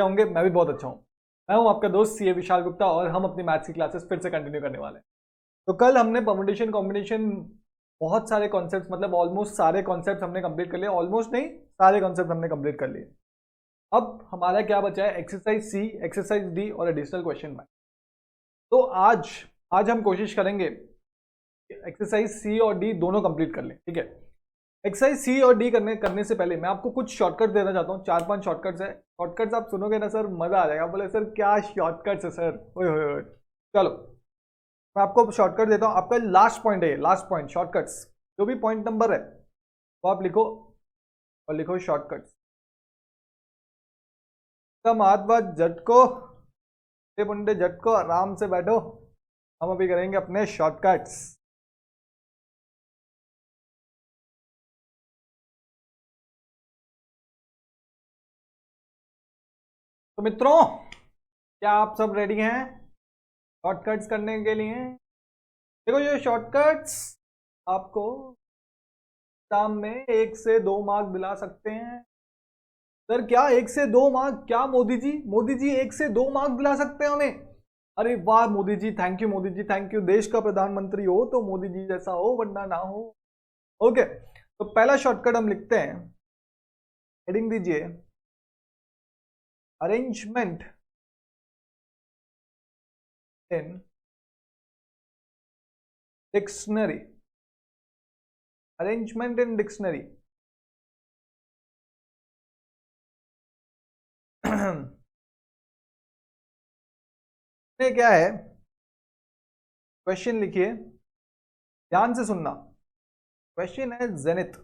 होंगे? मैं भी बहुत अच्छा हूँ। मैं हूँ आपका दोस्त सीए विशाल गुप्ता और हम अपनी मैथ्स की क्लासेस फिर से कंटिन्यू करने वाले हैं। तो कल हमने परम्यूटेशन कॉम्बिनेशन बहुत सारे कॉन्सेप्ट्स मतलब ऑलमोस्ट सारे कॉन्सेप्ट्स हमने कंप्लीट कर लिए, ऑलमोस्ट नहीं सारे कॉन्सेप्ट हमने कंप्लीट कर लिए। अब हमारा क्या बचा है? एक्सरसाइज सी, एक्सरसाइज डी और एडिशनल क्वेश्चन बैंक। तो आज हम कोशिश करेंगे एक्सरसाइज सी और डी दोनों कंप्लीट कर लें, ठीक है। एक्सरसाइज सी और डी करने से पहले मैं आपको कुछ शॉर्टकट देना चाहता हूँ। 4-5 शॉर्टकट्स है। शॉर्टकट्स आप सुनोगे ना सर, मजा आ जाएगा। बोले सर क्या शॉर्टकट्स है सर, ओए होए होए। चलो मैं आपको शॉर्टकट देता हूँ। आपका लास्ट पॉइंट है, लास्ट पॉइंट शॉर्टकट्स। जो भी पॉइंट नंबर है वो आप लिखो और लिखो शॉर्टकट्स। सब हाथ बात झटको, बुंडे झटको, आराम से बैठो। हम अभी करेंगे अपने शॉर्टकट्स। तो मित्रों, क्या आप सब रेडी हैं शॉर्टकट्स करने के लिए? देखो ये शॉर्टकट्स आपको एग्जाम में 1 से 2 मार्क दिला सकते हैं। सर क्या 1 से 2 मार्क? क्या मोदी जी 1 से 2 मार्क दिला सकते हैं हमें? अरे वाह Modi ji, thank you Modi ji, thank you. देश का प्रधानमंत्री हो तो मोदी जी जैसा हो, वरना ना हो। ओके, तो पहला शॉर्टकट हम लिखते हैं। हेडिंग दीजिए arrangement in dictionary. Arrangement in dictionary. क्या है? क्वेश्चन लिखिए, ध्यान से सुनना। क्वेश्चन है zenith.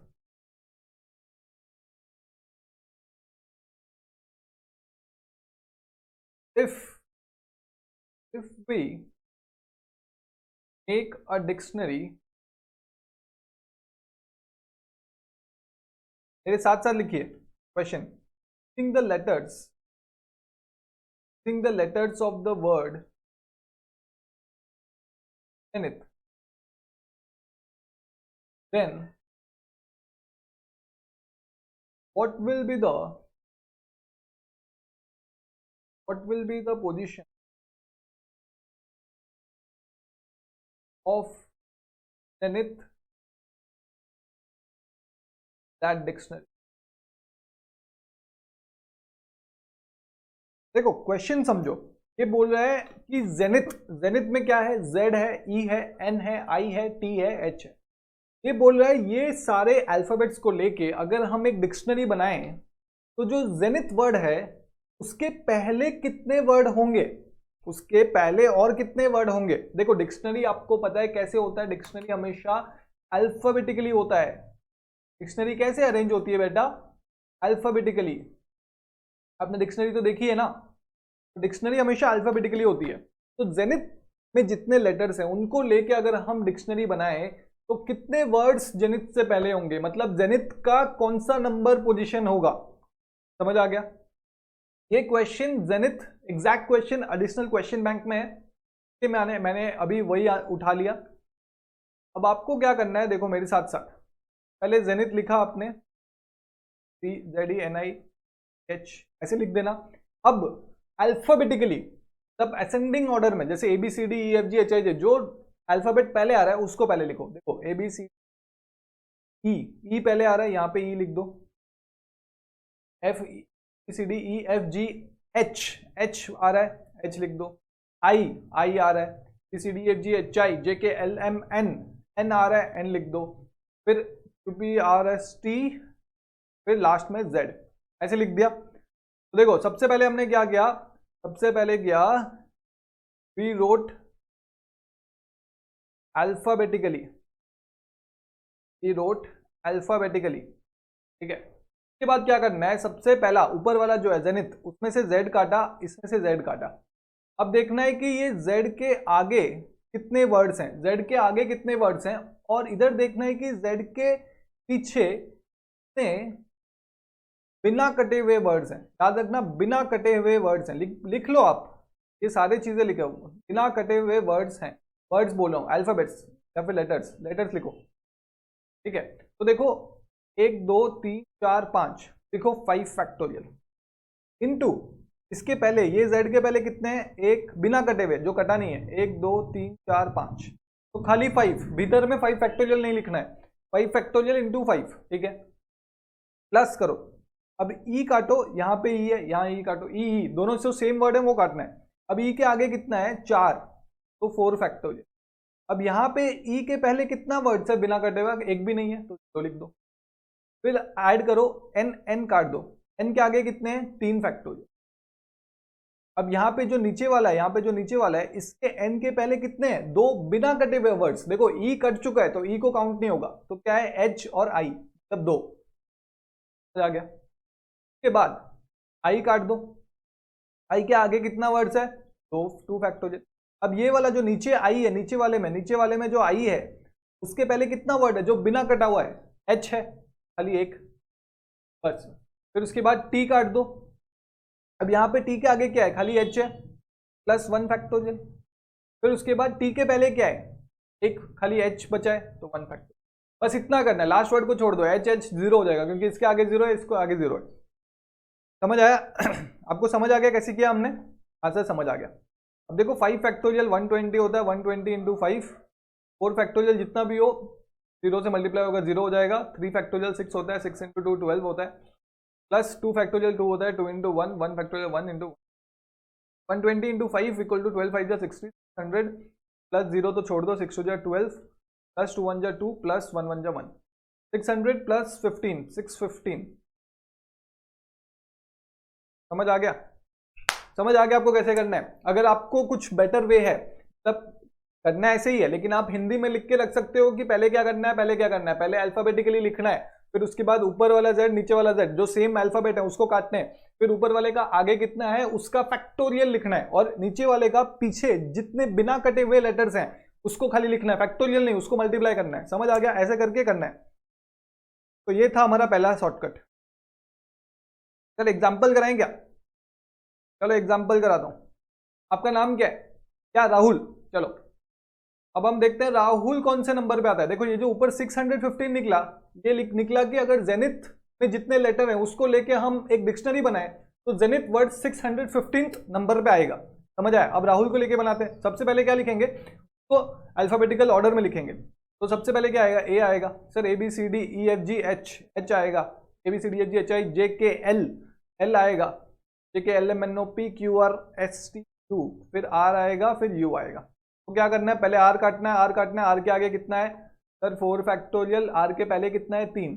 if we make a dictionary, मेरे साथ साथ लिखिए question. sing the letters of the word zenith, then what will be the position of zenith that dictionary? देखो क्वेश्चन समझो। ये बोल रहा है कि जेनिथ में क्या है? जेड है, ई है, एन है, आई है, टी है, एच है। ये बोल रहा है ये सारे अल्फाबेट्स को लेके अगर हम एक डिक्शनरी बनाएं तो जो जेनिथ वर्ड है उसके पहले कितने वर्ड होंगे, उसके पहले और कितने वर्ड होंगे। देखो डिक्शनरी आपको पता है कैसे होता है, डिक्शनरी हमेशा अल्फाबेटिकली होता है। डिक्शनरी कैसे अरेंज होती है बेटा? अल्फाबेटिकली। आपने डिक्शनरी तो देखी है ना, डिक्शनरी हमेशा अल्फाबेटिकली होती है। तो जेनिथ में जितने लेटर्स हैं उनको लेके अगर हम डिक्शनरी बनाएं तो कितने वर्ड्स जेनिथ से पहले होंगे, मतलब जेनिथ का कौन सा नंबर पोजीशन होगा। समझ आ गया? ये question zenith exact question additional question bank में है कि मैंने अभी वही उठा लिया। अब आपको क्या करना है, देखो मेरे साथ साथ। पहले जेनिथ लिखा आपने, ZENIH ऐसे लिख देना। अब अल्फाबेटिकली तब असेंडिंग ऑर्डर में, जैसे ABCDEFGHIJ जो अल्फाबेट पहले आ रहा है उसको पहले लिखो। देखो ABC ई पहले आ रहा है, यहां पे ई लिख दो। FECDEFGH आ रहा है, H लिख दो। आई आ रहा है, CCDFGHI JKLMN N आ रहा है, N लिख दो। फिर QPRST, फिर लास्ट में Z, ऐसे लिख दिया। तो देखो सबसे पहले हमने क्या किया, सबसे पहले किया वी रोट अल्फाबेटिकली, ठीक है। उसके बाद क्या करना है, सबसे पहला ऊपर वाला जो है जेनिथ, उसमें से Z काटा, इसमें से Z काटा। अब देखना है कि ये Z के आगे कितने वर्ड्स हैं, Z के आगे कितने वर्ड्स हैं, और इधर देखना है कि Z के पीछे कितने बिना कटे हुए वर्ड्स हैं। याद रखना बिना कटे हुए वर्ड्स हैं, लिख लो आप, ये सारी चीजें लिखो, बिना कटे हुए वर्ड्स हैं। वर्ड्स बोलो अल्फाबेट्स या फिर लेटर्स लिखो, ठीक है। तो देखो 1 2 3 4 5, देखो 5 फैक्टोरियल इनटू इसके पहले ये z के पहले कितने हैं, एक बिना कटे हुए जो कटा नहीं है, 1 2 3 4 5, तो खाली 5, भीतर में 5 फैक्टोरियल नहीं लिखना है, 5 फैक्टोरियल इंटू 5, ठीक है, प्लस करो। अब ई काटो, यहाँ पे ई है, यहाँ ई काटो, ई दोनों से सेम वर्ड है वो काटना है। अब ई के आगे कितना है 4, तो 4 फैक्टोरियल। अब यहाँ पे ई के पहले कितना वर्ड्स है बिना कटे हुआ, एक भी नहीं है तो लिख दो। फिर ऐड करो, एन काट दो, एन के आगे कितने हैं 3 फैक्टोरियल। अब यहाँ पे जो नीचे वाला है, यहाँ पे जो नीचे वाला है, इसके एन के पहले कितने हैं 2 बिना कटे हुए वर्ड्स। देखो ई कट चुका है तो ई को काउंट नहीं होगा, तो क्या है एच और आई, तब 2 आ गया। उसके बाद आई काट दो, आई के आगे कितना वर्ड्स है 2 फैक्टोरियल। अब ये वाला जो नीचे आई है, नीचे वाले में जो आई है उसके पहले कितना वर्ड है जो बिना कटा हुआ है, एच है, खाली एक, बस। फिर उसके बाद टी काट दो। अब यहाँ पे टी के आगे क्या है, खाली एच है, प्लस 1 फैक्टोरियल। फिर उसके बाद टी के पहले क्या है, एक, खाली एच बचा है, तो 1 फैक्टोरियल। बस इतना करना है, लास्ट वर्ड को छोड़ दो, एच एच 0 हो जाएगा क्योंकि इसके आगे 0 है, इसको आगे 0 है। समझ आया? आपको समझ आ गया कैसे किया हमने? हाँ सर समझ आ गया। अब देखो 5 फैक्टोरियल 120 होता है, 120 इंटू 5, 4 फैक्टोरियल जितना भी हो 0 से मल्टीप्लाई होगा 0 हो जाएगा, 3 फैक्टोरियल 6 होता है, 6 इंटू 2 12 होता है, प्लस 2 फैक्टोरियल 2 होता है, 2 into 1, 1 factorial 1 into 120 into 5 equal to 12 5 जा 60, 100 प्लस 0 तो छोड़ दो, 6 हो जाए 12 प्लस 2 1 जा 2 प्लस 1 1 जा 1, 600 प्लस 15 615। समझ आ गया? समझ आ गया आपको कैसे करना है? अगर आपको कुछ बेटर वे है तब करना ऐसे ही है, लेकिन आप हिंदी में लिख के रख सकते हो कि पहले क्या करना है, पहले क्या करना है, पहले अल्फाबेटिकली लिखना है, फिर उसके बाद ऊपर वाला जेड नीचे वाला जेड जो सेम अल्फाबेट है उसको काटने हैं, फिर ऊपर वाले का आगे कितना है उसका फैक्टोरियल लिखना है, और नीचे वाले का पीछे जितने बिना कटे हुए लेटर्स हैं उसको खाली लिखना है, फैक्टोरियल नहीं, उसको मल्टीप्लाई करना है। समझ आ गया? ऐसे करके करना है। तो ये था हमारा पहला शॉर्टकट। चलो एग्जाम्पल कराएं क्या? चलो एग्जाम्पल कराता हूं। आपका नाम क्या है? क्या? राहुल। चलो अब हम देखते हैं राहुल कौन से नंबर पे आता है। देखो ये जो ऊपर 615 निकला, ये निकला कि अगर जेनिथ में जितने लेटर हैं उसको लेके हम एक डिक्शनरी बनाए तो जेनिथ वर्ड 615 नंबर पे आएगा। समझ आया? अब राहुल को लेके बनाते हैं। सबसे पहले क्या लिखेंगे, तो अल्फाबेटिकल ऑर्डर में लिखेंगे। तो सबसे पहले क्या आएगा, ए आएगा sir, A B C D E F G H, H आएगा, A B C D F G H I J K L, L आएगा, J K L M N O P Q R S T U, फिर R आएगा, फिर you आएगा। तो क्या करना है, पहले आर काटना है, आर काटना है, आर के आगे कितना है सर 4 फैक्टोरियल, आर के पहले कितना है 3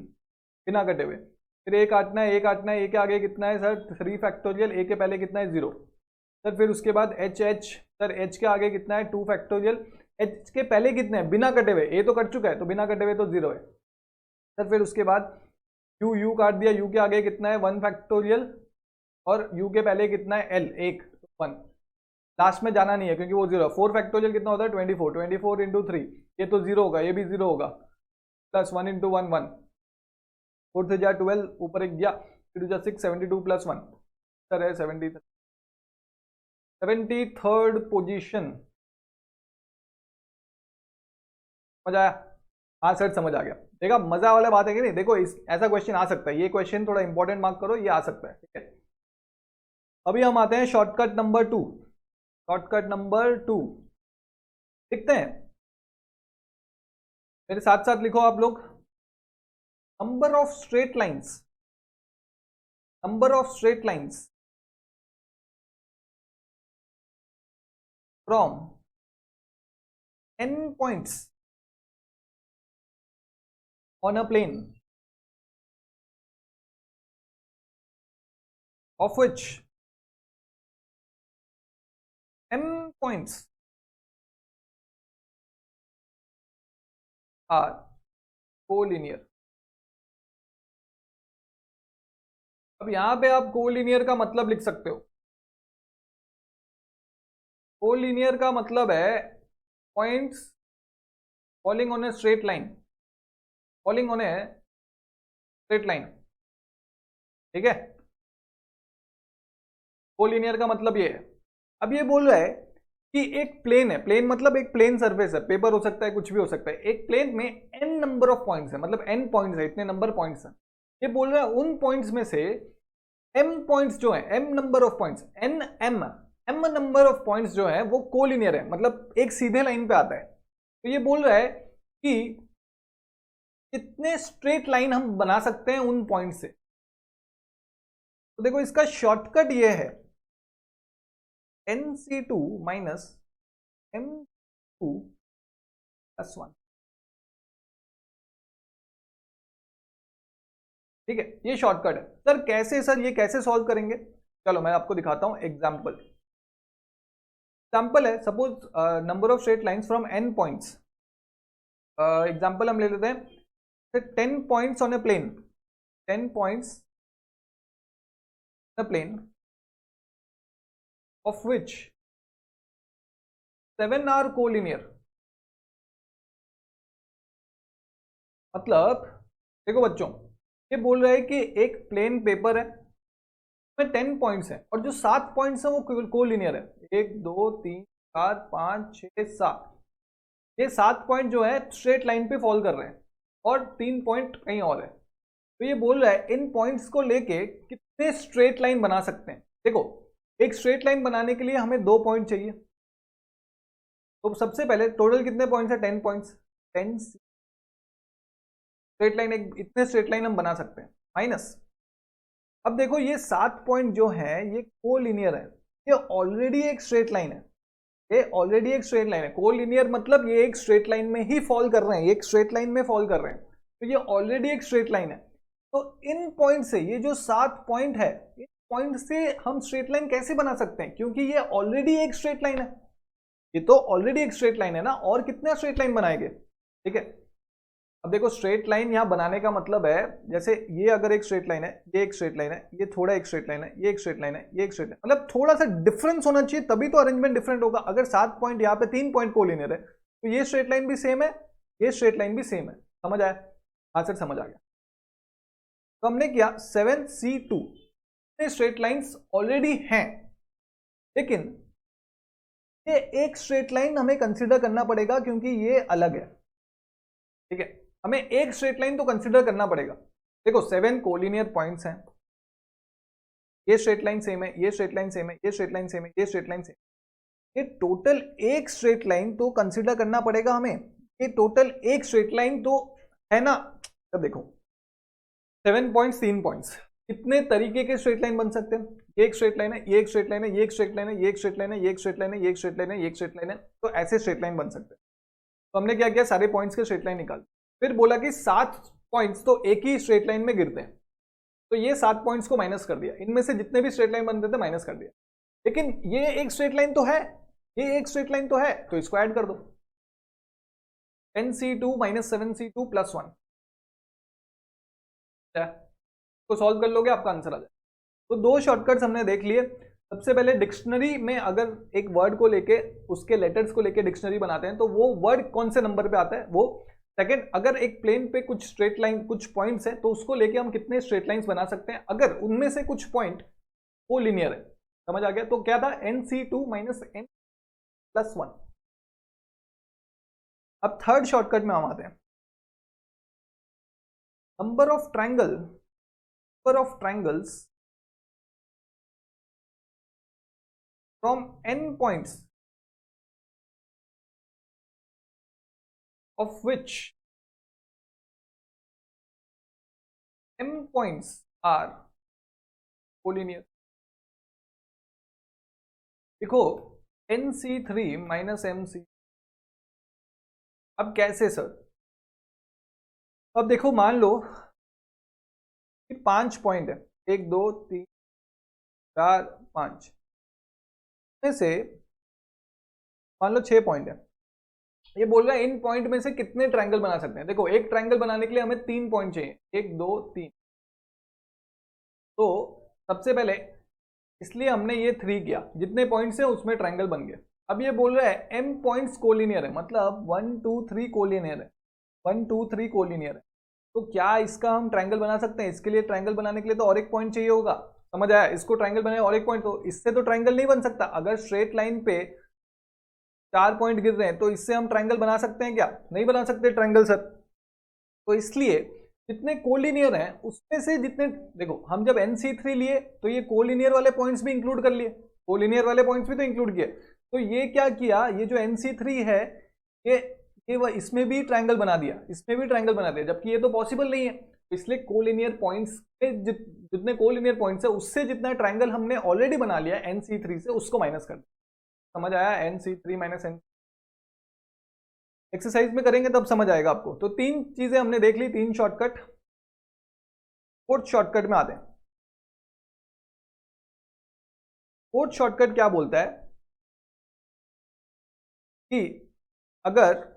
बिना कटे हुए, फिर ए काटना है, ए काटना है, ए के आगे कितना है सर 3 फैक्टोरियल, ए के पहले कितना है 0 सर, फिर उसके बाद एच एच सर, एच के आगे कितना है 2 फैक्टोरियल, एच के पहले कितने हैं बिना कटे हुए, ए तो कट चुका है तो बिना कटे हुए तो 0 है सर, फिर उसके बाद यू, यू काट दिया, यू के आगे कितना है 1 फैक्टोरियल, और यू के पहले कितना है एल, 1 1, लास्ट में जाना नहीं है क्योंकि वो 0। 4 फैक्टोरियल कितना होता है 24, 24 इंटू 3, ये तो 0 होगा, ये भी 0 होगा, प्लस 1 इंटू 1 1, 4 से जा 12, ऊपर एक गया, फिर जा 6, 72 प्लस 1 सर है 73rd पोजीशन। समझ आया? हाँ सर समझ आ गया। देखा मजा वाला बात है कि नहीं? देखो ऐसा क्वेश्चन आ सकता है, ये क्वेश्चन थोड़ा इंपॉर्टेंट मार्क करो, ये आ सकता है, ठीक है। अभी हम आते हैं शॉर्टकट नंबर 2। शॉर्टकट नंबर 2 लिखते हैं, मेरे साथ साथ लिखो आप लोग, number of straight lines, number of straight lines from n points on a plane of which m points are collinear। अब यहां पे आप कोलिनियर का मतलब लिख सकते हो। कोलिनियर का मतलब है points falling on a straight line, falling on a straight line, ठीक है। कोलिनियर का मतलब ये है। अब ये बोल रहा है कि एक प्लेन है, प्लेन मतलब एक प्लेन सरफेस है, पेपर हो सकता है, कुछ भी हो सकता है, एक प्लेन में n नंबर ऑफ पॉइंट्स है, मतलब n पॉइंट्स है, इतने नंबर पॉइंट्स हैं। ये बोल रहा है उन पॉइंट्स में से m पॉइंट्स जो है, m number of points, m number of points जो है वो कोलिनियर है, मतलब एक सीधे लाइन पे आता है। तो ये बोल रहा है कि कितने स्ट्रेट लाइन हम बना सकते हैं उन पॉइंट से। तो देखो इसका शॉर्टकट ये है nc2 माइनस m2 प्लस 1। ठीक है, ये शॉर्टकट है। सर कैसे, सर ये कैसे सॉल्व करेंगे? चलो मैं आपको दिखाता हूं एग्जाम्पल। एग्जाम्पल है, suppose number of straight lines from n points. Example हम ले लेते हैं 10 points on a plane, 10 points on a plane of which 7 are collinear. मतलब देखो बच्चों, ये बोल रहा है कि एक प्लेन पेपर है में 10 पॉइंट्स हैं और जो 7 पॉइंट्स हैं वो कोलिनियर है। 1 2 3 4 5 6 7, ये 7 पॉइंट जो है स्ट्रेट लाइन पे फॉल कर रहे हैं और 3 पॉइंट कहीं और है। तो ये बोल रहा है इन पॉइंट्स को लेके कितने स्ट्रेट लाइन बना सकते हैं। देखो एक स्ट्रेट लाइन बनाने के लिए हमें 2 पॉइंट चाहिए, तो सबसे पहले टोटल कितने पॉइंट्स है? 10 पॉइंट्स, 10 स्ट्रेट लाइन, इतने स्ट्रेट लाइन हम बना सकते हैं माइनस। अब देखो ये 7 पॉइंट जो है ये कोलिनियर है, ये ऑलरेडी एक स्ट्रेट लाइन है, ये ऑलरेडी एक स्ट्रेट लाइन है। कोलिनियर मतलब ये एक स्ट्रेट लाइन में ही फॉल कर रहे हैं, एक स्ट्रेट लाइन में फॉल कर रहे हैं, तो ये ऑलरेडी एक स्ट्रेट लाइन है। तो इन पॉइंट से, ये जो 7 पॉइंट है, इन पॉइंट से हम स्ट्रेट लाइन कैसे बना सकते हैं? क्योंकि ये ऑलरेडी एक स्ट्रेट लाइन है, ये तो ऑलरेडी एक स्ट्रेट लाइन है ना, और कितना स्ट्रेट लाइन बनाएंगे? ठीक है, अब देखो स्ट्रेट लाइन यहां बनाने का मतलब है, जैसे ये अगर एक स्ट्रेट लाइन है, ये एक स्ट्रेट लाइन है, ये थोड़ा एक स्ट्रेट लाइन है, ये एक स्ट्रेट लाइन है, ये एक स्ट्रेट लाइन, मतलब थोड़ा सा डिफरेंस होना चाहिए तभी तो अरेंजमेंट डिफरेंट होगा। अगर 7 पॉइंट यहाँ पे 3 पॉइंट कोलिनियर है तो ये स्ट्रेट लाइन भी सेम है, ये स्ट्रेट लाइन भी सेम है। समझ आया? हाँ सर समझ आ गया। तो हमने किया 7C2 स्ट्रेट लाइंस ऑलरेडी हैं, लेकिन ये एक स्ट्रेट लाइन हमें कंसिडर करना पड़ेगा क्योंकि ये अलग है। ठीक है, हमें एक स्ट्रेट लाइन तो कंसिडर करना पड़ेगा। देखो 7 कोलिनियर पॉइंट्स हैं, ये स्ट्रेट लाइन सेम है, ये स्ट्रेट लाइन सेम है, ये स्ट्रेट लाइन सेम है, ये स्ट्रेट लाइन सेम है, ये टोटल एक स्ट्रेट लाइन तो कंसिडर करना पड़ेगा हमें। ये टोटल एक स्ट्रेट लाइन तो है ना। अब देखो 7 पॉइंट्स 3 पॉइंट्स, कितने तरीके के स्ट्रेट लाइन बन सकते हैं? ये एक स्ट्रेट लाइन है, ये एक स्ट्रेट लाइन है, ये एक स्ट्रेट लाइन है, ये एक स्ट्रेट लाइन है, ये एक स्ट्रेट लाइन है, ये एक स्ट्रेट लाइन है, ये एक स्ट्रेट लाइन है, तो ऐसे स्ट्रेट लाइन बन सकते हैं। तो हमने क्या किया, सारे पॉइंट्स के स्ट्रेट लाइन निकाल, फिर बोला कि 7 पॉइंट्स तो एक ही स्ट्रेट लाइन में गिरते हैं, तो ये 7 पॉइंट्स को माइनस कर दिया, इनमें से जितने भी स्ट्रेट लाइन बनते थे माइनस कर दिया। लेकिन ये एक स्ट्रेट लाइन तो है, ये एक स्ट्रेट लाइन तो है, तो इसको ऐड कर दो, 10C2 माइनस 7C2 प्लस 1 को सॉल्व कर लोगे, आपका आंसर आ जाए। तो 2 शॉर्टकट्स हमने देख लिए। सबसे पहले डिक्शनरी में अगर एक वर्ड को लेके उसके लेटर्स को लेके डिक्शनरी बनाते हैं तो वो वर्ड कौन से नंबर पे आता है वो। सेकंड, अगर एक प्लेन पे कुछ स्ट्रेट लाइन, कुछ पॉइंट्स है, तो उसको लेके हम कितने स्ट्रेट लाइंस बना सकते हैं अगर उनमें से कुछ पॉइंट वो लीनियर है। समझ आ गया? तो क्या था, nc2 माइनस n प्लस 1। अब थर्ड शॉर्टकट में हम आते हैं, number of triangles from n points of which m points are collinear। देखो nc3 माइनस mc, अब कैसे सर? अब देखो मान लो कि 5 पॉइंट है, 1 2 3 4 5 में से मान लो 6 पॉइंट है। ये बोल रहा है इन पॉइंट में से कितने ट्रायंगल बना सकते हैं। देखो एक ट्रायंगल बनाने के लिए हमें 3 पॉइंट चाहिए, 1 2 3। तो सबसे पहले इसलिए हमने ये 3 किया, जितने पॉइंट्स है उसमें ट्रायंगल बन गए। अब ये बोल रहा है m पॉइंट्स कोलिनियर है, मतलब 1 2 3 कोलिनियर है, 1 2 3 कोलिनियर है। तो क्या इसका हम ट्रायंगल बना सकते हैं? इसके लिए ट्रायंगल बनाने के लिए तो और एक पॉइंट चाहिए होगा। समझ आया? इसको ट्रायंगल बनाए और एक पॉइंट, तो इससे तो ट्रायंगल नहीं बन सकता। अगर स्ट्रेट लाइन पे 4 पॉइंट गिर रहे हैं तो इससे हम ट्रायंगल बना सकते हैं क्या? नहीं बना सकते ट्रायंगल सर। तो इसलिए जितने कोलिनियर हैं उसमें से जितने, देखो हम जब NC3 लिए तो ये कोलिनियर वाले पॉइंट्स भी इंक्लूड कर लिए, कोलिनियर वाले पॉइंट्स भी तो इंक्लूड किए। तो ये क्या किया, ये जो NC3 है ये इसमें भी ट्रायंगल बना दिया, इसमें भी ट्रायंगल बना दिया, जबकि ये तो पॉसिबल नहीं है। इसलिए कोलिनियर पॉइंट्स के जितने कोलिनियर पॉइंट्स है उससे जितना ट्रायंगल हमने ऑलरेडी बना लिया NC3 से उसको माइनस कर दिया। समझ आया? NC3 माइनस N, एक्सरसाइज में करेंगे तब समझ आएगा आपको। तो तीन चीजें हमने देख ली, तीन शॉर्टकट। फोर्थ शॉर्टकट में आते हैं। फोर्थ शॉर्टकट क्या बोलता है कि अगर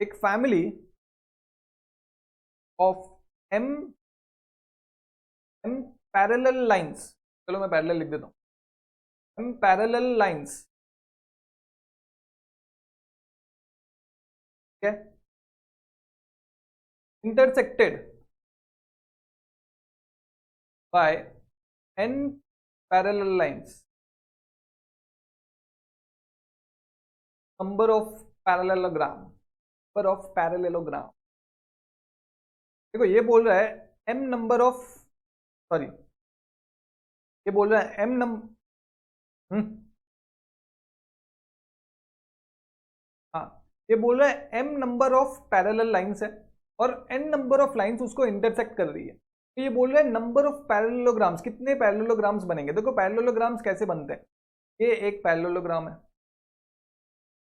एक family of m parallel lines, चलो मैं पैरेलल लिख देता हूं, m पैरेलल लाइंस, ठीक है, intersected by n parallel lines, number of parallelogram, number of parallelogram। देखो ये बोल रहा है m नंबर ऑफ, सॉरी ये बोल रहा है m नंबर, हाँ ये बोल रहा है m number of parallel lines है और n नंबर ऑफ लाइंस उसको इंटरसेक्ट कर रही है। तो ये बोल रहा है नंबर ऑफ पैरेललोग्राम्स, कितने पैरेललोग्राम्स बनेंगे। देखो पैरेललोग्राम्स कैसे बनते हैं, ये एक पैरेललोग्राम है,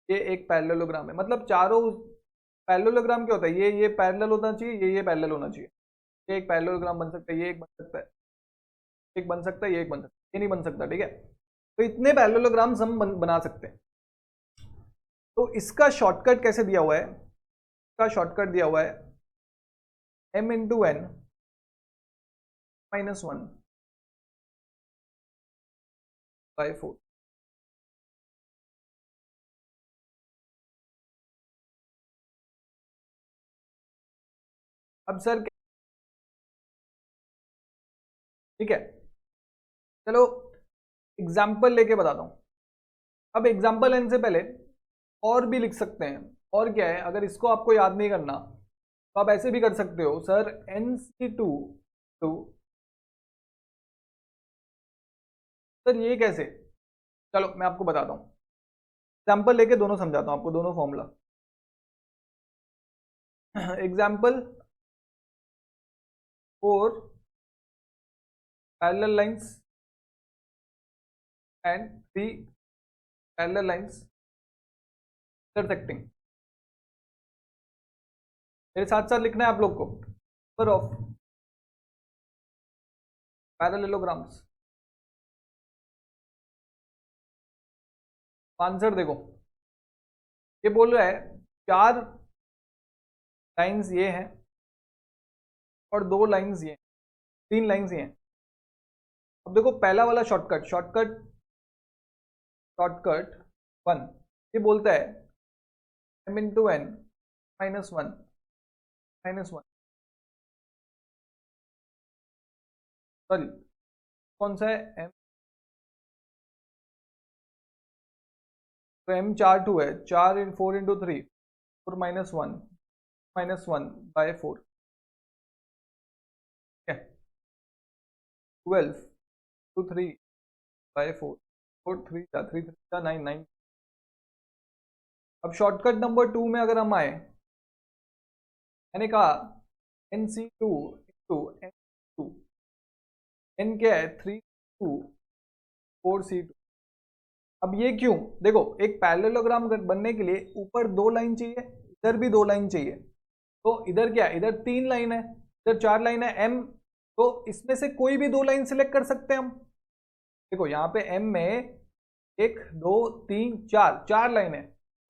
ये एक पैरेललोग्राम है, मतलब चारों पैरेललोग्राम क्या होता है, ये पैरेलल होना चाहिए, ये पैरेलल होना चाहिए। ये एक पैरेललोग्राम बन सकता है, ये एक बन सकता है, एक बन सकता है, ये एक बन सकता है, ये नहीं बन सकता, ठीक है। तो इतने पैरेललोग्राम्स हम बना सकते हैं। तो इसका शॉर्टकट कैसे दिया हुआ है, इसका शॉर्टकट दिया हुआ है m into N minus 1 by 4। अब सर ठीक है, चलो एग्जाम्पल लेके बताता हूं। अब एग्जाम्पल एन से पहले और भी लिख सकते हैं, और क्या है, अगर इसको आपको याद नहीं करना तो आप ऐसे भी कर सकते हो, सर NC2 टू, सर ये कैसे, चलो मैं आपको बताता हूं, एग्जाम्पल लेके दोनों समझाता हूं आपको, दोनों formula. Example 4 parallel lines and 3 parallel lines intersecting. मेरे साथ साथ लिखना है आप लोग को, नंबर ऑफ पैरेललोग्राम्स। आंसर देखो, ये बोल रहा है 4 लाइंस ये हैं और 2 लाइंस ये, 3 लाइंस ये हैं। अब देखो पहला वाला शॉर्टकट, शॉर्टकट 1 ये बोलता है m into N minus 1 minus 1, sorry कौन सा है m, तो m 4 2 है, 4 इन 4 इंटू 3 4 माइनस 1 बाय 4, ठीक है, 12 टू 3 बाय 4, 4 3 जा 3 3 जा 9 9। अब शॉर्टकट नंबर 2 में अगर हम आए, मैंने कहा NC2 इंटू N2, N क्या है 3 2 4C2। अब ये क्यों, देखो एक पैरेललोग्राम बनने के लिए ऊपर 2 लाइन चाहिए, इधर भी 2 लाइन चाहिए, तो इधर क्या है, इधर 3 लाइन है, इधर 4 लाइन है m, तो इसमें से कोई भी 2 लाइन सिलेक्ट कर सकते हैं हम। देखो यहाँ पे m में 1 2 3 4 लाइन है,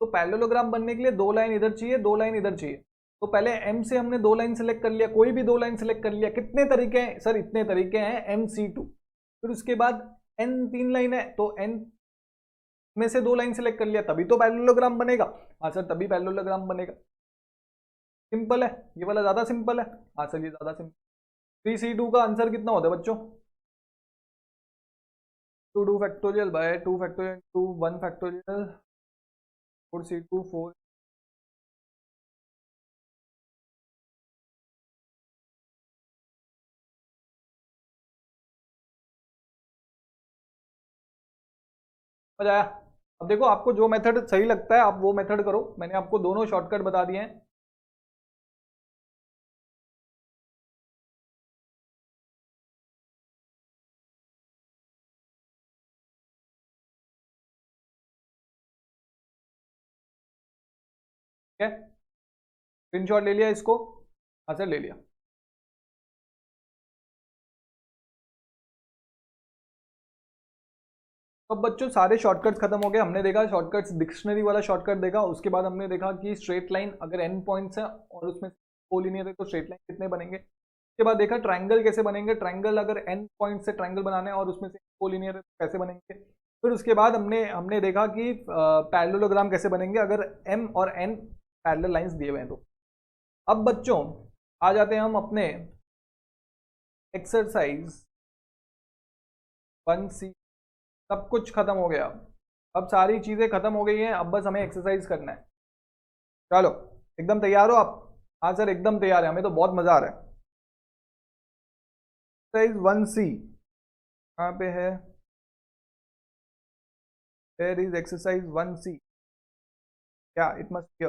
तो पैरेललोग्राम बनने के लिए 2 लाइन इधर चाहिए, 2 लाइन इधर चाहिए। तो पहले m से हमने 2 लाइन सेलेक्ट कर लिया, कोई भी 2 लाइन सेलेक्ट कर लिया। कितने तरीके हैं सर, इतने तरीके हैं MC2। फिर उसके बाद n 3 लाइन है, तो n में से 2 लाइन सेलेक्ट कर लिया, तभी तो पैरेललोग्राम बनेगा। हाँ सर तभी पैरेललोग्राम बनेगा, सिंपल है, ये वाला ज्यादा सिंपल है। हाँ सर ये ज्यादा सिंपल। 3C2 का आंसर कितना होता है बच्चों, 2 factorial by 2 factorial 2 1 factorial 4C2 4 समझ आया? अब देखो आपको जो मेथड सही लगता है आप वो मेथड करो, मैंने आपको दोनों शॉर्टकट बता दिए हैं। ठीक है, स्क्रीनशॉट ले लिया इसको? हाँ सर ले लिया। अब बच्चों सारे शॉर्टकट्स खत्म हो गए। हमने देखा शॉर्टकट्स, डिक्शनरी वाला शॉर्टकट देखा, उसके बाद हमने देखा कि स्ट्रेट लाइन अगर एन पॉइंट्स है और उसमें कोलिनियर है तो स्ट्रेट लाइन कितने बनेंगे। उसके बाद देखा ट्राइंगल कैसे बनेंगे, ट्राइंगल अगर एन पॉइंट से ट्राइंगल बनाना है और उसमें से कोलिनियर है तो कैसे बनेंगे। फिर उसके बाद हमने हमने देखा कि पैरेललोग्राम कैसे बनेंगे अगर एम और एन पैरेलल लाइंस दिए हुए हैं तो। अब बच्चों आ जाते हैं हम अपने एक्सरसाइज 1C। सब कुछ खत्म हो गया, अब सारी चीजें खत्म हो गई हैं, अब बस हमें एक्सरसाइज करना है। चलो एकदम तैयार हो आप? हाँ सर एकदम तैयार है, हमें तो बहुत मजा आ रहा है। एक्सरसाइज 1C कहाँ पे है? देयर इज एक्सरसाइज 1C, क्या इट मस्ट बी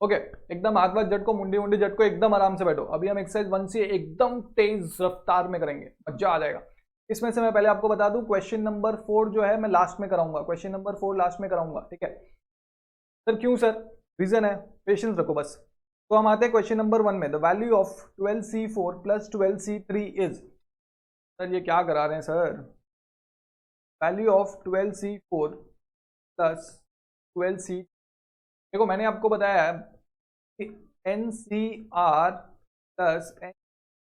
ओके। एकदम हाथ वाथ झटको, मुंडी मुंडी झटको, एकदम आराम से बैठो। अभी हम एक्सरसाइज 1C एकदम तेज रफ्तार में करेंगे, मजा आ जाएगा। इसमें से मैं पहले आपको बता दूं क्वेश्चन नंबर 4 जो है मैं लास्ट में कराऊंगा, क्वेश्चन नंबर 4 लास्ट में कराऊंगा, ठीक है सर? क्यों सर? रीजन है, पेशेंस रखो बस। तो हम आते हैं क्वेश्चन नंबर 1 में। The value of 12C4 plus 12C3 is, sir ये क्या करा रहे हैं sir? Value of 12C4 plus 12C, देखो मैंने आपको बताया है कि N C R plus N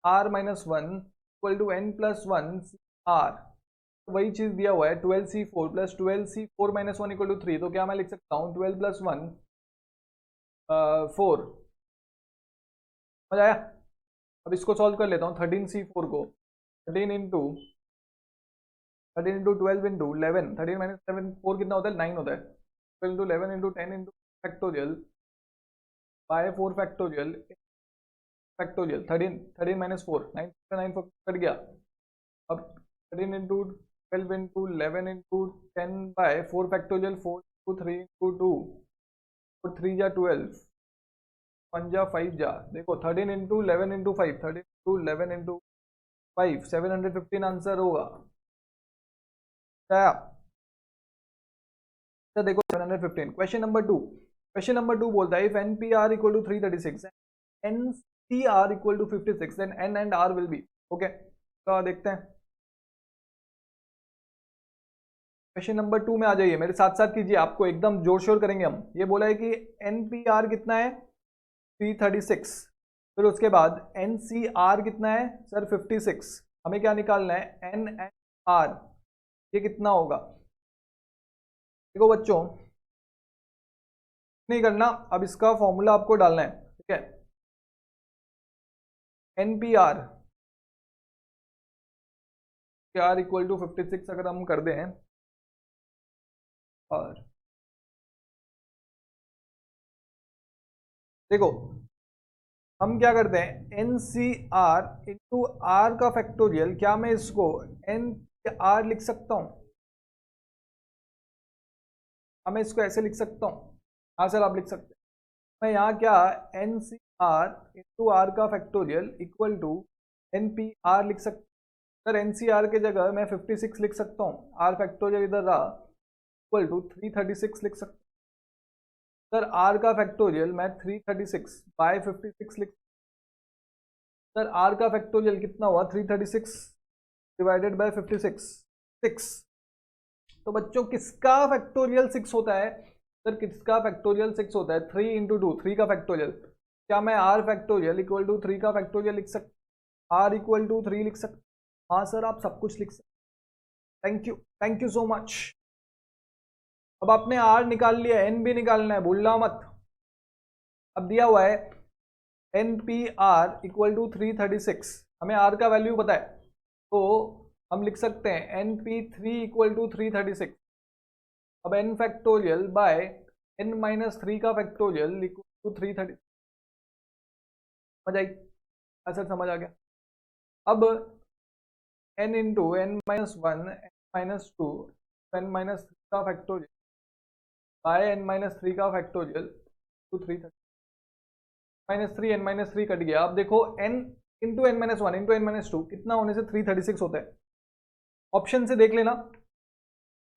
R minus one equal to N plus one C R, वही चीज दिया हुआ है 12C4 plus 12C4 minus one equal to 3। तो क्या मैं लिख सकता हूँ 12 प्लस 1 4। समझ आया? अब इसको सॉल्व कर लेता हूँ। 13C4 को 13 इंटू 12 इंटू 11, 13 माइनस 7 4 कितना होता है? 9 होता है। 12 into 11 into 10 into factorial by 4 factorial factorial 13 13 minus 4 9 9 cut गया। अब 13 into 12 into 11 into 10 by 4 factorial 4 into 3 into 2 और 3 जा 12 1 जा 5 जा, देखो 13 into 11 into 5, 13 into 11 into 5 715 answer होगा क्या? तो देखो 715। क्वेश्चन नंबर 2, क्वेश्चन नंबर 2 बोलता है if N P R equal to 336 N C R equal to 56 then N and R will be okay. तो देखते हैं क्वेश्चन नंबर 2 में आ जाइए, मेरे साथ साथ कीजिए, आपको एकदम जोर शोर करेंगे हम। ये बोला है कि एन पी आर कितना है? 336। फिर उसके बाद एन सी आर कितना है सर? 56। हमें क्या निकालना है? एन एंड आर, ये कितना होगा? देखो बच्चों नहीं करना, अब इसका फॉर्मूला आपको डालना है, ठीक है? N P R R equal to 56 अगर हम कर दें, और देखो हम क्या करते हैं N C are into are का फैक्टोरियल, क्या मैं इसको एन आर लिख सकता हूं? क्या मैं इसको ऐसे लिख सकता हूं? हाँ सर आप लिख सकते हैं। मैं यहाँ क्या n C are into are का factorial equal to n P r लिख सकता हूँ। सर एन सी आर के जगह मैं 56 लिख सकता हूँ, आर फैक्टोरियल इधर रहा इक्वल टू 336 लिख सकता हूँ। सर आर का फैक्टोरियल मैं 336 बाय 56 लिख, सर आर का फैक्टोरियल कितना हुआ? 336 डिवाइडेड बाय 56 6। तो बच्चों किसका फैक्टोरियल 6 होता है? सर किसका फैक्टोरियल 6 होता है? 3 इंटू 2, 3 का फैक्टोरियल। क्या मैं आर फैक्टोरियल इक्वल टू 3 का फैक्टोरियल लिख सकता? आर इक्वल टू 3 लिख सकता? हाँ सर आप सब कुछ लिख सकते। Thank you so much. अब आपने आर निकाल लिया, एन भी निकालना है, भूलना मत। अब दिया हुआ है N P R equal to 336, हमें आर का वैल्यू पता है, तो हम लिख सकते हैं एन पी 3 इक्वल टू 336। अब N factorial by N minus 3 का फैक्टोरियल इक्वल टू 330। समझ आई? सर समझ आ गया। अब n into N minus one n minus two n minus three का factorial by n minus three का factorial to 330 minus three, n minus three cut गया। अब देखो n into N minus one into N minus two कितना होने से 336 होता है। ऑप्शन से देख लेना।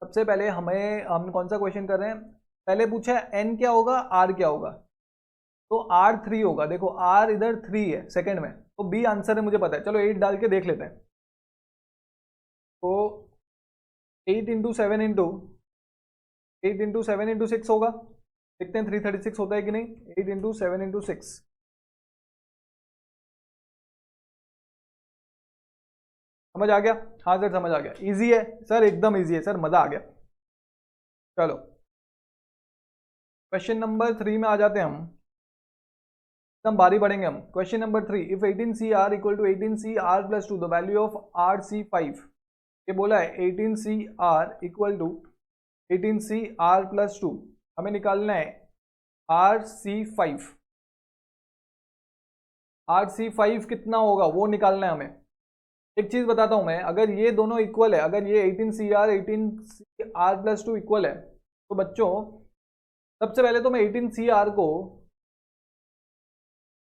सबसे पहले हम कौन सा क्वेश्चन कर रहे हैं, पहले पूछा है n क्या होगा, r क्या होगा, तो r 3 होगा। देखो r इधर 3 है सेकंड में, तो b आंसर है मुझे पता है। चलो 8 डाल के देख लेते हैं। तो 8 इंटू सेवन इंटू सिक्स होगा। देखते हैं 336 होता है कि नहीं। 8 इंटू सेवन इंटू सिक्स, समझ आ गया? हाँ सर समझ आ गया। इजी है सर, एकदम इजी है सर, मजा आ गया। चलो क्वेश्चन नंबर 3 में आ जाते हैं हम, एकदम बारी पढ़ेंगे हम। Question number 3, if 18CR equal to 18CR plus 2 the value of RC5। ये बोला है 18CR equal to 18CR plus 2, हमें निकालना है RC5। RC5 कितना होगा वो निकालना है हमें। एक चीज बताता हूं मैं, अगर ये दोनों इक्वल है, अगर ये 18CR 18CR प्लस 2 इक्वल है, तो बच्चों सबसे पहले तो मैं 18CR को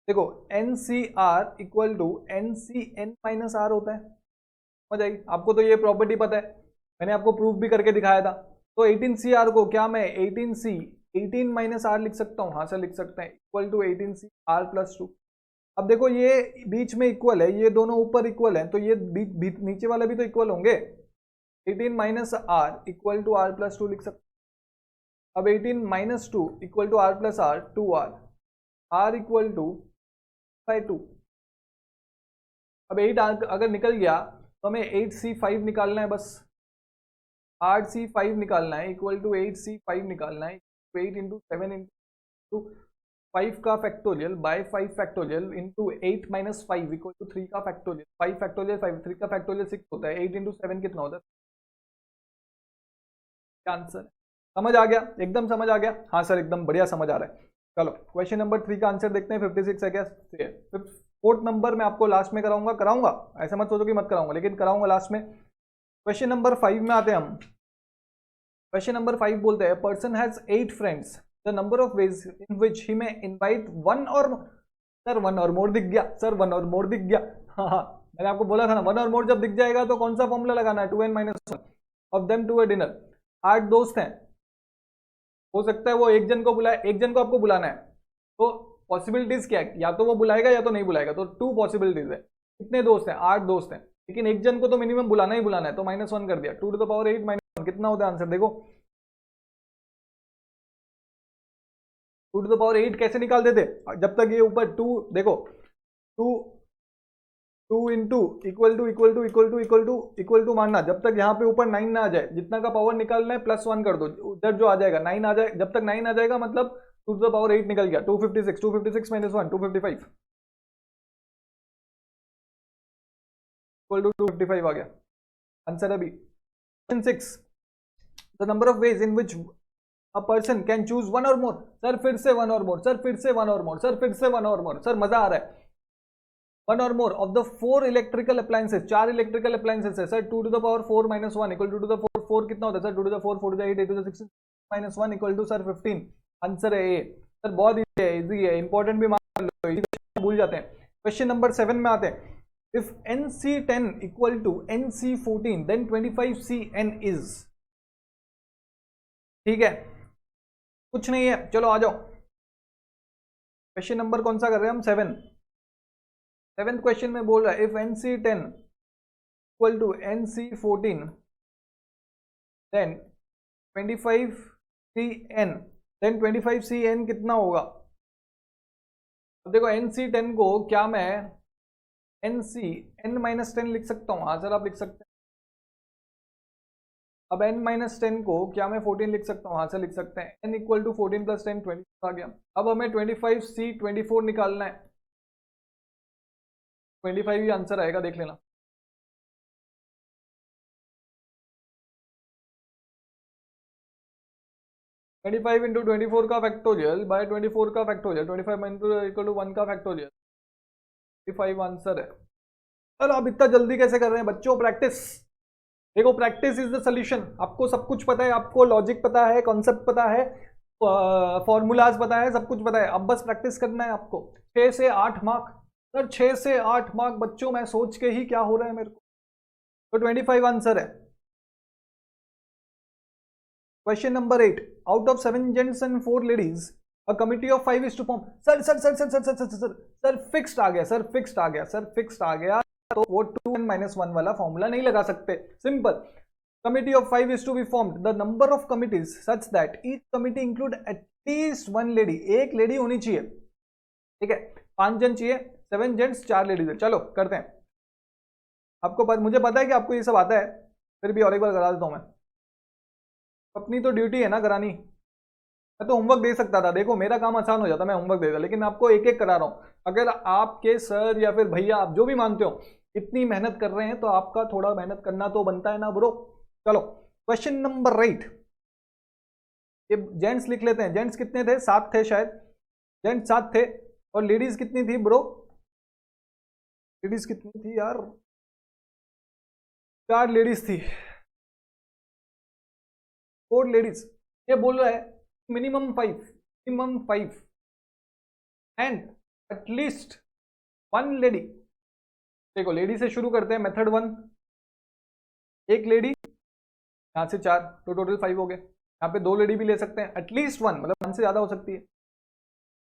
देखो, NCR equal to NCN minus R होता है। समझ आएगी आपको? तो ये प्रॉपर्टी पता है, मैंने आपको प्रूफ भी करके दिखाया था। तो 18CR को क्या मैं 18C 18 माइनस आर लिख सकता हूँ? हाँ सर लिख सकते हैं, इक्वल टू 18CR प्लस 2। अब देखो ये बीच में इक्वल है, ये दोनों ऊपर इक्वल है, तो ये नीचे वाले भी तो इक्वल होंगे। 18 minus R equal to R plus 2 लिख सकते हैं। अब 18 minus 2 equal to R plus R, 2r, r equal to by 2। अब 8 अगर निकल गया तो हमें 8C5 निकालना है बस। 8C5 निकालना है इक्वल टू 8C5 निकालना है, 8 इंटू सेवन इंटू 5 का factorial by 5 factorial into 8 minus 5 equal to 3 का फैक्टोरियल। 5 फैक्टोरियल 5, 3 का फैक्टोरियल 6 होता है। 8 इंटू सेवन कितना होता है? आंसर समझ आ गया? एकदम समझ आ गया? हाँ सर एकदम बढ़िया समझ आ रहा है। चलो क्वेश्चन नंबर 3 का आंसर देखते हैं। 56 है क्या? फोर्थ नंबर मैं आपको लास्ट में कराऊंगा, ऐसा मत सोचो कि मत कराऊंगा, लेकिन कराऊंगा लास्ट में। क्वेश्चन नंबर 5 में आते हैं हम। क्वेश्चन नंबर 5 बोलते हैं, person has 8 friends, the number of ways in which he may invite one or, sir one or more दिख गया, सर वन और मोर दिख गया। हाँ मैंने आपको बोला था ना, वन और मोर जब दिख जाएगा तो कौन सा फॉर्मूला लगाना है, 2n minus one of them to a dinner. 8 दोस्त हैं, हो सकता है वो एक जन को बुलाए, एक जन को आपको बुलाना है, तो पॉसिबिलिटीज क्या है, या तो वो बुलाएगा या तो नहीं बुलाएगा। तो 2 पॉसिबिलिटीज है। कितने दोस्त हैं? 8 दोस्त हैं, लेकिन एक जन को तो मिनिमम बुलाना ही बुलाना है, तो -1 कर दिया। 2 टू द पावर 8 माइनस 1 कितना होता है आंसर? देखो 2 टू द पावर 8 कैसे निकाल देते, जब तक ये ऊपर 2, देखो 2 इंटू इक्वल टू मानना, जब तक यहाँ पे ऊपर 9 ना आ जाए, जितना का पावर निकालना है +1 कर दो, उधर जो आ जाएगा 9 आ जाए, जब तक 9 आ जाएगा मतलब 2 टू द पावर 8 निकल गया। 256 माइनस 1 255 इक्वल टू 255 आ गया आंसर। अभी question 6, the number of ways in which a person can choose one or more. Sir फिर से वन और मोर, सर फिर से वन और मोर, सर फिर से वन और मोर, सर मजा आ रहा है। One or more of the 4 electrical appliances, 4 electrical appliances है sir. 2 to the power 4 minus 1 equal to the 4 कितना होता है sir? 2 to the 4 4 to the 8 8 to the 16 minus 1 equal to sir 15। Answer है A. Sir बहुत easy है, important भी मान लो, भूल जाते हैं। क्वेश्चन नंबर 7 में आते हैं। If NC10 equal to NC14 then 25CN is. ठीक है, कुछ नहीं है, चलो आ जाओ। क्वेश्चन नंबर कौन सा कर रहे हैं हम? 7th क्वेश्चन में बोल रहा है, if NC10 equal to NC14 then 25CN, then 25CN कितना होगा? अब देखो NC10 को क्या मैं NCN माइनस 10 लिख सकता हूँ? हाँ सर आप लिख सकते हैं। अब n माइनस 10 को क्या मैं 14 लिख सकता हूँ? हाँ सर लिख सकते हैं। n इक्वल टू 14 प्लस 10 20 आ गया। अब हमें 25C24 निकालना है, 25 ही आंसर आएगा, देख लेना। ट्वेंटी फाइव इंटू 24 का फैक्टोरियल बाय 24 का फैक्टोरियल, 25 इक्वल टू 1 का फैक्टोरियल, 25 आंसर है। चलो अब इतना जल्दी कैसे कर रहे हैं बच्चों? प्रैक्टिस देखो प्रैक्टिस इज द सोल्यूशन। आपको सब कुछ पता है, आपको लॉजिक पता है, कॉन्सेप्ट पता है, फॉर्मूलाज पता है, सब कुछ पता है, अब बस प्रैक्टिस करना है आपको। 6 से 8 मार्क सर, 6 से 8 मार्क बच्चों, मैं सोच के ही क्या हो रहा है मेरे को। तो 25 आंसर है। Question number 8, out of 7 gents and 4 ladies a committee of 5 is to form. Sir sir sir sir sir sir sir sir sir fixed आ गया, सर फिक्स्ड आ गया, सर फिक्स्ड आ गया, तो वो 2n-1 वाला फॉर्मूला नहीं लगा सकते। Simple, committee of 5 is to be formed, the number of committees such that each committee include at least 1 lady, एक लेडी होनी चाहिए, ठीक है, 5 जन चाहिए, 7 जेंट्स 4 लेडीज है। चलो करते हैं। आपको मुझे पता है कि आपको ये सब आता है, फिर भी और एक बार करा देता हूं मैं। अपनी तो ड्यूटी है ना करानी। मैं तो होमवर्क दे सकता था, देखो मेरा काम आसान हो जाता, मैं होमवर्क देता, लेकिन आपको एक एक करा रहा हूं। अगर आपके सर या फिर भैया, आप जो भी मानते हो, इतनी मेहनत कर रहे हैं तो आपका थोड़ा मेहनत करना तो बनता है ना ब्रो। चलो क्वेश्चन नंबर 8, ये जेंट्स लिख लेते हैं। जेंट्स कितने थे? 7 थे शायद, जेंट्स 7 थे। और लेडीज कितनी थी ब्रो? लेडीज कितनी थी यार? 4 लेडीज थी, 4 लेडीज। ये बोल रहा है मिनिमम 5 एंड एटलीस्ट 1 लेडी। देखो लेडी से शुरू करते हैं, मेथड 1, एक लेडी, यहां से 4, तो टोटल 5 हो गए। यहाँ पे 2 लेडी भी ले सकते हैं, एटलीस्ट 1, मतलब 1 से ज्यादा हो सकती है।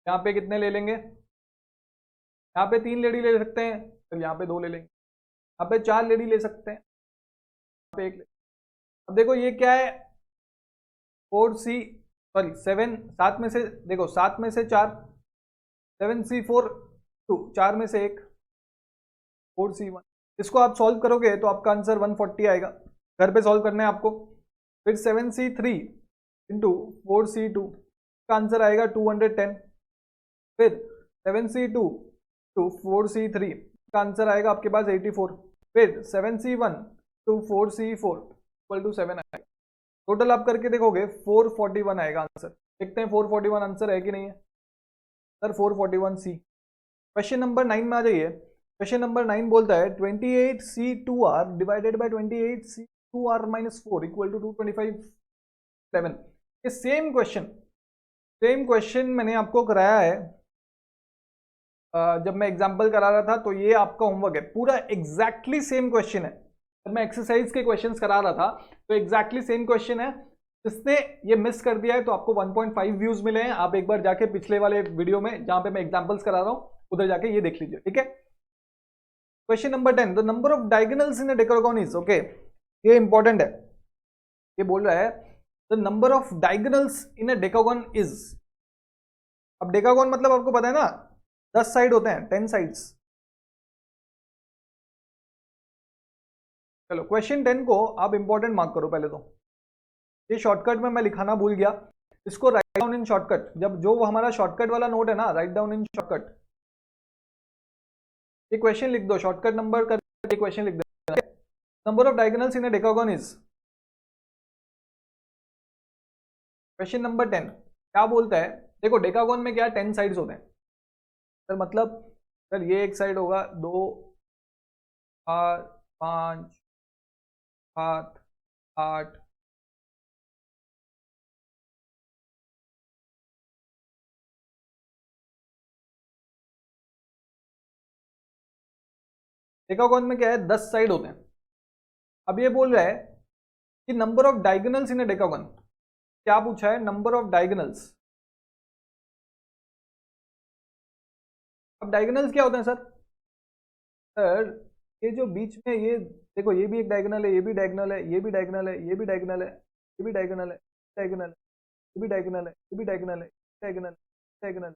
यहाँ पे कितने ले लेंगे? यहाँ पे 3 लेडी ले सकते हैं, फिर यहाँ पे 2 ले लेंगे। यहाँ पे 4 लेडी ले सकते हैं, यहाँ पे 1 ले। अब देखो ये क्या है, 7 7 में से, देखो 7 में से 4, 7C4 2, 4 में से 1, 4C1। इसको आप सॉल्व करोगे तो आपका आंसर 140 आएगा। घर पे सॉल्व करना है आपको। फिर 7C3 इंटू 4C2 का आंसर आएगा 210। फिर 7C2 टू 4C3 का आंसर आएगा आपके पास 84। फिर 7C1 to 4C4 equal to 7 आएगा। टोटल आप करके देखोगे 441 आएगा आंसर। देखते हैं 441 आंसर है कि नहीं है। Sir 441C। क्वेश्चन नंबर 9 में आ जाइए। क्वेश्चन नंबर 9 बोलता है 28C2R divided by 28C2R minus 4 equal to 225 ये सेम क्वेश्चन मैंने आपको कराया है जब मैं एग्जाम्पल करा रहा था, तो ये आपका होमवर्क है। पूरा एग्जैक्टली सेम क्वेश्चन है। जब मैं एक्सरसाइज के क्वेश्चंस करा रहा था तो एग्जैक्टली सेम क्वेश्चन है। जिसने ये मिस कर दिया है तो आपको 1.5 व्यूज मिले हैं। आप एक बार जाके पिछले वाले वीडियो में जहां पे मैं एग्जाम्पल्स करा रहा हूं उधर जाके ये देख लीजिए, ठीक है। Question number 10, the number of diagonals in a decagon is, okay, ये इंपॉर्टेंट है। ये बोल रहा है the number of diagonals in a decagon is. अब डेकागोन मतलब आपको पता है ना, 10 साइड होते हैं, 10 साइड्स। चलो क्वेश्चन 10 को आप इंपॉर्टेंट मार्क करो पहले तो। ये शॉर्टकट में मैं लिखाना भूल गया, इसको राइट डाउन इन शॉर्टकट। जब जो हमारा शॉर्टकट वाला नोट है ना, राइट डाउन इन शॉर्टकट। ये क्वेश्चन लिख दो, शॉर्टकट नंबर करके क्वेश्चन लिख दो। Number of diagonals in a decagon is. Question number 10 क्या बोलता है? देखो डेकागोन में क्या 10 साइड्स होते हैं सर, मतलब सर ये एक साइड होगा, 2 4 5 7 8 डेकागोन में क्या है, 10 साइड होते हैं। अब ये बोल रहा है कि number of diagonals in a डेकागोन। क्या पूछा है? Number of diagonals. अब डायगोनल्स क्या होते हैं सर? सर ये जो बीच में ये देखो, ये भी एक डायगोनल है, ये भी डायगोनल है, ये भी डायगोनल है, ये भी डायगोनल है, ये भी डायगोनल है, डायगोनल है, ये भी डायगोनल है, ये भी डायगोनल है, डायगोनल, डायगोनल,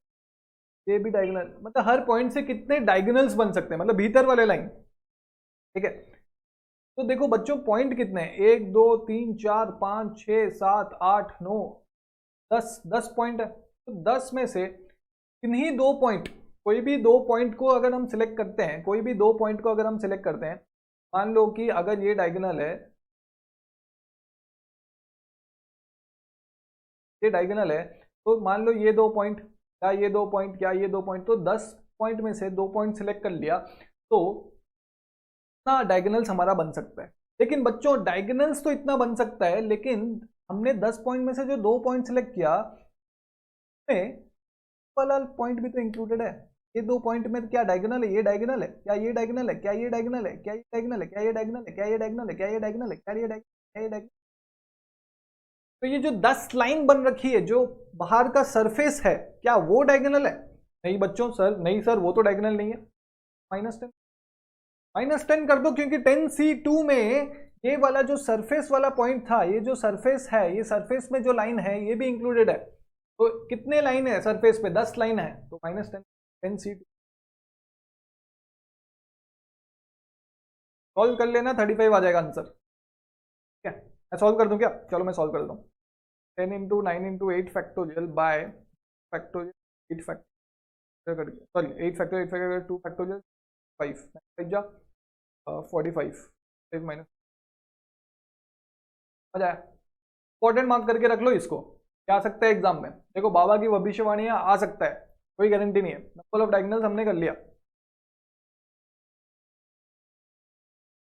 ये भी डायगोनल। मतलब हर पॉइंट से कितने डायगोनल्स बन सकते हैं, मतलब भीतर वाले लाइन, ठीक है। तो देखो बच्चों पॉइंट कितने हैं, 1 2 3 4 5 6 7 8 9 10 पॉइंट है। तो 10 में से किन्हीं 2 पॉइंट, कोई भी 2 पॉइंट को अगर हम सिलेक्ट करते हैं, कोई भी 2 पॉइंट को अगर हम सिलेक्ट करते हैं, मान लो कि अगर ये डायगोनल है, ये डायगोनल है, तो मान लो ये 2 पॉइंट या ये 2 पॉइंट या ये 2 पॉइंट, तो 10 पॉइंट में से 2 पॉइंट सिलेक्ट कर लिया तो कितना डायगोनल्स हमारा बन सकता है। लेकिन बच्चों डायगोनल्स तो इतना बन सकता है, लेकिन हमने 10 पॉइंट में से जो 2 पॉइंट सिलेक्ट किया में वाला पॉइंट भी तो इंक्लूडेड है। ये 2 पॉइंट में क्या डायगोनल है? ये डायगोनल है क्या? ये डायगोनल है क्या? ये डायगोनल है क्या? ये डायगोनल है क्या? ये डायगोनल है क्या? ये डायगोनल है क्या? ये डायगोनल है क्या? ये डायगोनल। तो ये जो 10 लाइन बन रखी है, जो बाहर का सरफेस है, क्या वो डायगोनल है? नहीं बच्चों, सर नहीं सर, वो तो डायगोनल नहीं है। -10 -10 कर दो, क्योंकि 10C2 में ये वाला जो सरफेस वाला पॉइंट था, ये जो सरफेस है, ये सरफेस में जो लाइन है ये भी इंक्लूडेड है। तो कितने लाइन है सरफेस पे? 10 लाइन है, तो -10 10C2 सॉल्व कर लेना, 35 आ जाएगा आंसर। ठीक है, मैं सॉल्व कर दूं क्या? चलो मैं सॉल्व कर दूं। 10 into 9 into 8 factorial by factorial 8 factorial, sorry 8 factorial 8 factorial 2 factorial 5 जा 45 5 माइनस। आ जाए, इंपॉर्टेंट मार्क करके रख लो इसको, क्या आ सकता है एग्जाम में। देखो बाबा की भविष्यवाणी आ सकता है, कोई गारंटी नहीं है। नंबर ऑफ डायगोनल्स हमने कर लिया।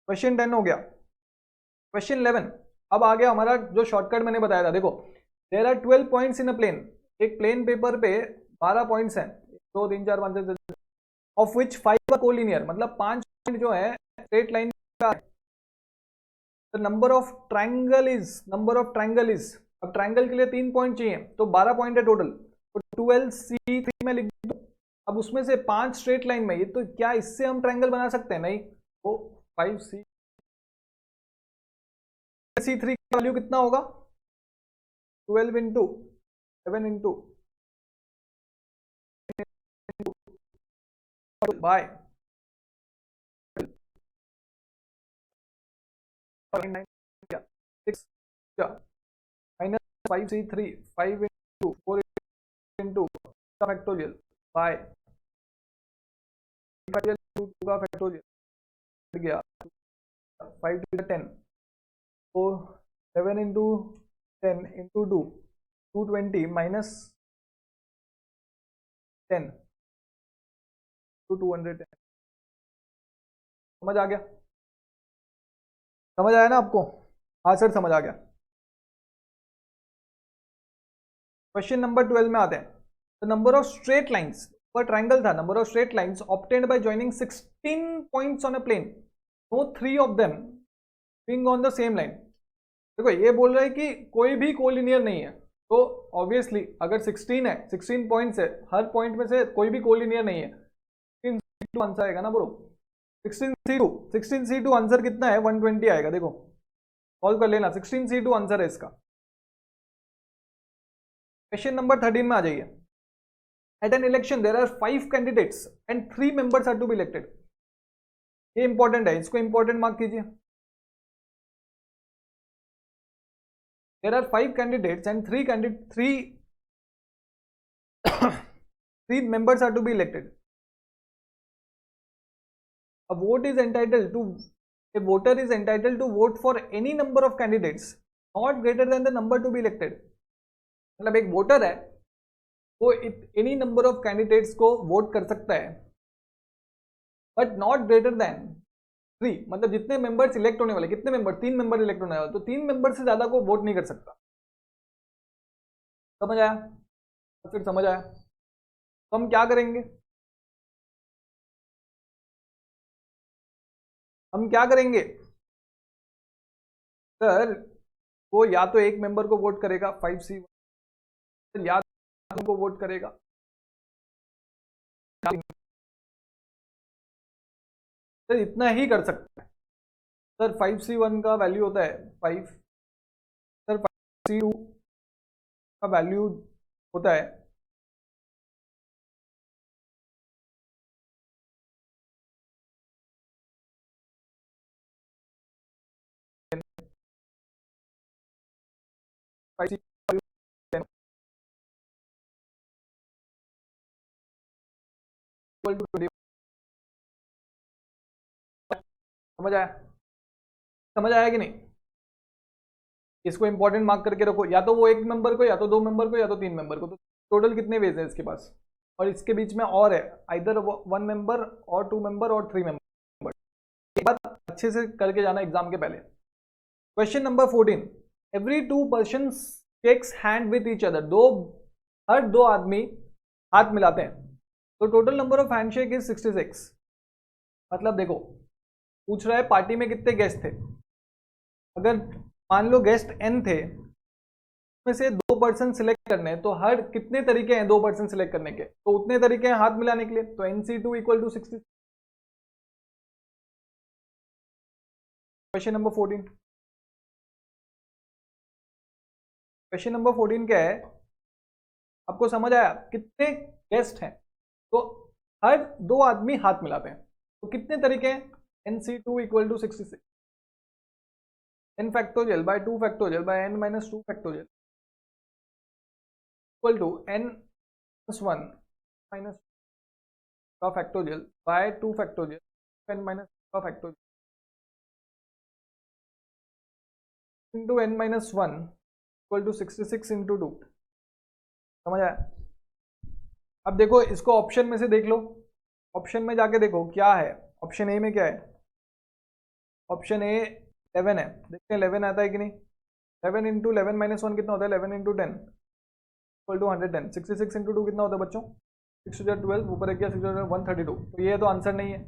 क्वेश्चन 10 हो गया। क्वेश्चन 11 अब आ गया हमारा, जो शॉर्टकट मैंने बताया था। देखो there are 12 points in a plane, एक प्लेन पेपर पे 12 पॉइंट्स हैं, 2 3 4 5 6 ऑफ विच 5 आर कोलिनियर, मतलब 5 पॉइंट जो है स्ट्रेट लाइन का। नंबर ऑफ ट्राइंगल इज, अब ट्राइंगल के लिए 3 पॉइंट चाहिए, तो 12 पॉइंट है टोटल, तो 12C3 में लिख दो। अब उसमें से 5 स्ट्रेट लाइन में, ये तो क्या इससे हम ट्राइंगल बना सकते हैं? नहीं, तो 5C3 का वैल्यू कितना होगा? 12 into 7 into bye minus 5C3 5 into 4 into factorial bye का फैक्टोरियल गया 5 to 10, तो 7 इंटू 10 इंटू 2 220 माइनस 10 टू 210। समझ आ गया? समझ आया ना आपको? हाँ सर समझ आ गया। क्वेश्चन नंबर 12 में आते हैं। The number of straight lines, पर ट्राइंगल था, number of straight lines obtained by joining 16 points on a plane, no 3 of them being on the same line. देखो ये बोल रहा है कि कोई भी कोलिनियर नहीं है, तो ऑब्वियसली अगर 16 है, 16 पॉइंट्स है, हर पॉइंट में से कोई भी कोलिनियर नहीं है, 16C2 आंसर आएगा ना ब्रो। 16C2 आंसर कितना है? 120 आएगा। देखो सॉल्व कर लेना, 16C2 आंसर है इसका। क्वेश्चन नंबर 13 में आ जाइए। At an election there are 5 candidates and 3 members are to be elected. ये इंपॉर्टेंट है, इसको इंपॉर्टेंट मार्क कीजिए। There are 5 candidates and 3 members are to be elected. A voter is entitled to vote for any number of candidates not greater than the number to be elected. मतलब एक voter है वो any number of candidates को vote कर सकता है, but not greater than 3, मतलब जितने मेंबर्स इलेक्ट होने वाले, कितने मेंबर? 3 मेंबर इलेक्ट होने वाले, तो 3 मेंबर से ज्यादा को वोट नहीं कर सकता। समझ आया? तो फिर समझ आया तो हम क्या करेंगे? सर वो या तो एक मेंबर को वोट करेगा 5C, या को वोट करेगा, सर इतना ही कर सकता है। सर 5C1 का वैल्यू होता है 5, सर 5C2 का वैल्यू होता है 5C, समझ आया? समझ आया कि नहीं? इसको इंपॉर्टेंट मार्क करके रखो, या तो वो एक मेंबर को, या तो 2 मेंबर को, या तो 3 मेंबर को। तो टोटल कितने वेज है इसके पास? और इसके बीच में और है, आइदर 1 मेंबर और 2 मेंबर और 3 मेंबर। एक बात अच्छे से करके जाना एग्जाम के पहले, question number 14, every 2 person shakes hand with each other, हर दो आदमी हाथ मिलाते हैं, तो total number of handshake is 66। मतलब देखो पूछ रहा है पार्टी में कितने गेस्ट थे, अगर मान लो गेस्ट n थे, में से 2 पर्सन सिलेक्ट करने हैं, तो हर कितने तरीके हैं 2 पर्सन सिलेक्ट करने के, तो उतने तरीके हैं हाथ मिलाने के लिए, तो NC2 equal to 60। Question number 14, question number 14 क्या है, आपको समझ आया कितने गेस्ट हैं, तो हर 2 आदमी हाथ मिलाते हैं, तो कितने तरीके हैं, NC2 equal to 66, n factorial by 2 factorial by n minus 2 factorial equal to n minus 1 minus का factorial by 2 factorial n minus का factorial into n minus 1 equal to 66 into 2। समझ आया? अब देखो इसको ऑप्शन में से देख लो, ऑप्शन में जाके देखो क्या है, ऑप्शन ए में क्या है, ऑप्शन ए 11 है, देखते हैं 11 आता है कि नहीं। 11 इंटू 11 माइनस 1 कितना होता है, 11 इंटू 10 इक्वल टू 110। 66 इंटू 2 कितना होता है बच्चों, 6 12 ऊपर एक 6 132, तो ये तो आंसर नहीं है।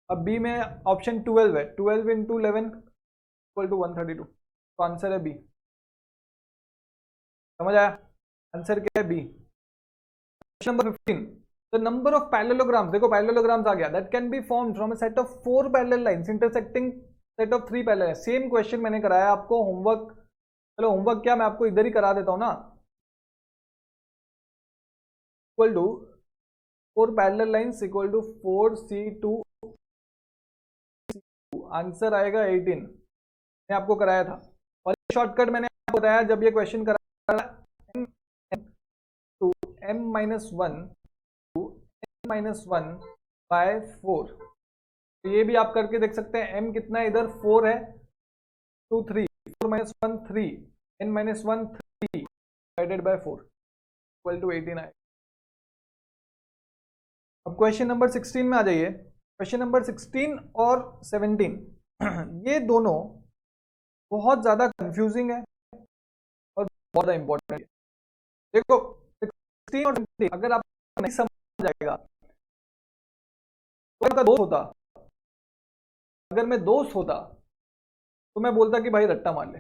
अब बी में ऑप्शन 12 है, 12 इंटू 11 इक्वल टू 132, तो आंसर है बी। समझ आया? आंसर क्या है B. Question number 15, the number of parallelograms, देखो पैरेललोग्राम्स आ गया, that can be formed from a set of 4 parallel lines intersecting set of 3 parallel. Same question मैंने कराया आपको होमवर्क, चलो होमवर्क क्या मैं आपको इधर ही करा देता हूं ना। Equal to 4 parallel lines equal to 4C2, answer आएगा 18। मैं आपको कराया था, और शॉर्टकट मैंने आपको बताया जब ये क्वेश्चन कराया, two m minus 1 two n minus 1 by 4, तो ये भी आप करके देख सकते हैं। m कितना है इधर 4 है, 2 3, 4 minus 1 3, n minus 1 3 divided by 4 equal to 18 आए। अब क्वेश्चन नंबर 16 में आ जाइए। क्वेश्चन नंबर 16 और 17 ये दोनों बहुत ज्यादा कंफ्यूजिंग है और बहुत ज्यादा इंपॉर्टेंट है। देखो 16 और 17 अगर आप नहीं समझ जाएगा तो आपका दोस्त होता, अगर मैं दोस्त होता तो मैं बोलता कि भाई रट्टा मार ले,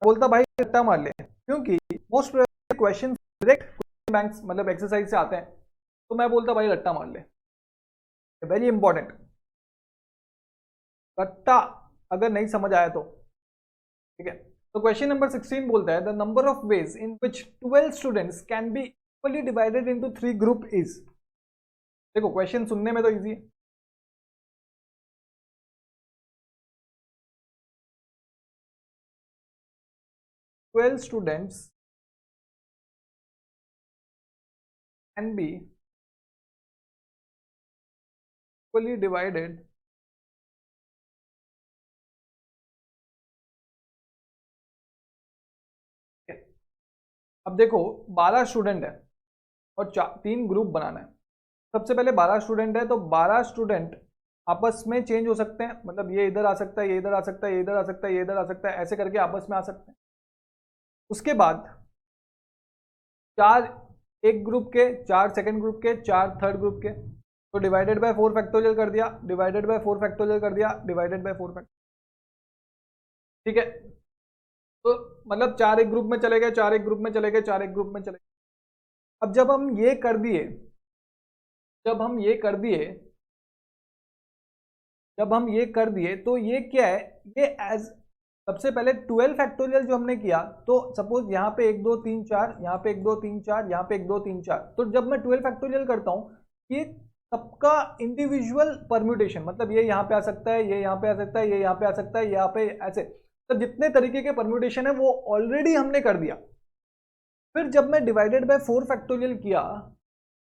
बोलता भाई रट्टा मार ले, क्योंकि मोस्ट क्वेश्चन डायरेक्ट बैंक्स मतलब एक्सरसाइज से आते हैं, तो मैं बोलता भाई रट्टा मार ले। वेरी इंपॉर्टेंट, रट्टा अगर नहीं समझ आया तो ठीक है। तो क्वेश्चन नंबर 16 बोलता है the number of ways in which 12 students can be equally divided into 3 group is. देखो क्वेश्चन सुनने में तो इजी है, twelve students can be equally divided अब देखो 12 स्टूडेंट है और 3 ग्रुप बनाना है। सबसे पहले 12 स्टूडेंट है, तो 12 स्टूडेंट आपस में चेंज हो सकते हैं, मतलब ये इधर आ सकता है, ये इधर आ सकता है, ये इधर आ सकता है, ये इधर आ सकता है, ऐसे करके आपस में आ सकते हैं। उसके बाद 4 एक ग्रुप के, 4 सेकंड ग्रुप के, 4 थर्ड ग्रुप के, तो डिवाइडेड बाय 4 फैक्टोरियल कर दिया, डिवाइडेड बाय 4 फैक्टोरियल कर दिया, डिवाइडेड बाय 4 फैक्टोरियल। ठीक है, तो मतलब 4 एक ग्रुप में चले गए, 4 एक ग्रुप में चले गए, 4 एक ग्रुप में चले गए। अब जब हम ये कर दिए, जब हम ये कर दिए तो ये क्या है, ये एज सबसे पहले 12 फैक्टोरियल जो हमने किया, तो सपोज यहाँ पे 1 2 3 4, यहाँ पे 1 2 3 4, यहाँ पे 1 2 3 4, तो जब मैं 12 फैक्टोरियल करता हूँ, ये सबका इंडिविजुअल परम्यूटेशन, मतलब ये यहाँ पे आ सकता है, ये यहाँ पे आ सकता है, ये यहाँ पे आ सकता है, यहाँ पे ऐसे, तो जितने तरीके के परम्यूटेशन है वो ऑलरेडी हमने कर दिया। फिर जब मैं डिवाइडेड बाय 4 फैक्टोरियल किया,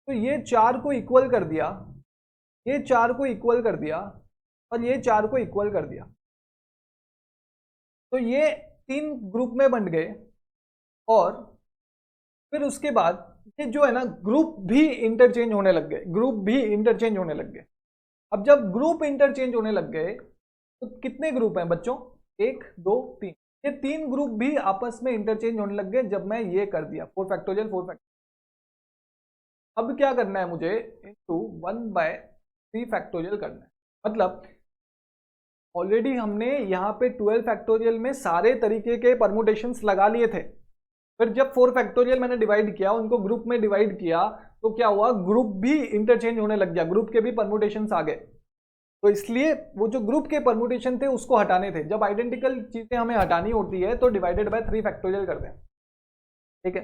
तो ये 4 को इक्वल कर दिया, ये 4 को इक्वल कर दिया, और ये 4 को इक्वल कर दिया, तो ये 3 ग्रुप में बन गए। और फिर उसके बाद ये जो है ना ग्रुप भी इंटरचेंज होने लग गए, ग्रुप भी इंटरचेंज होने लग गए। अब जब ग्रुप इंटरचेंज होने लग गए, तो कितने ग्रुप हैं बच्चों, 1 2 3, ये 3 ग्रुप भी आपस में इंटरचेंज होने लग गए जब मैं ये कर दिया 4 फैक्टोरियल 4 फैक्टोरियल। अब क्या करना है मुझे, इंटू 1/3 फैक्टोरियल करना है। मतलब ऑलरेडी हमने यहाँ पे 12 फैक्टोरियल में सारे तरीके के परमुटेशंस लगा लिए थे। फिर जब 4 फैक्टोरियल मैंने डिवाइड किया, उनको ग्रुप में डिवाइड किया, तो क्या हुआ, ग्रुप भी इंटरचेंज होने लग गया, ग्रुप के भी परमुटेशंस आ गए। तो इसलिए वो जो ग्रुप के परमुटेशन थे उसको हटाने थे। जब आइडेंटिकल चीजें हमें हटानी होती है तो डिवाइडेड बाय 3 फैक्टोरियल करते हैं। ठीक है,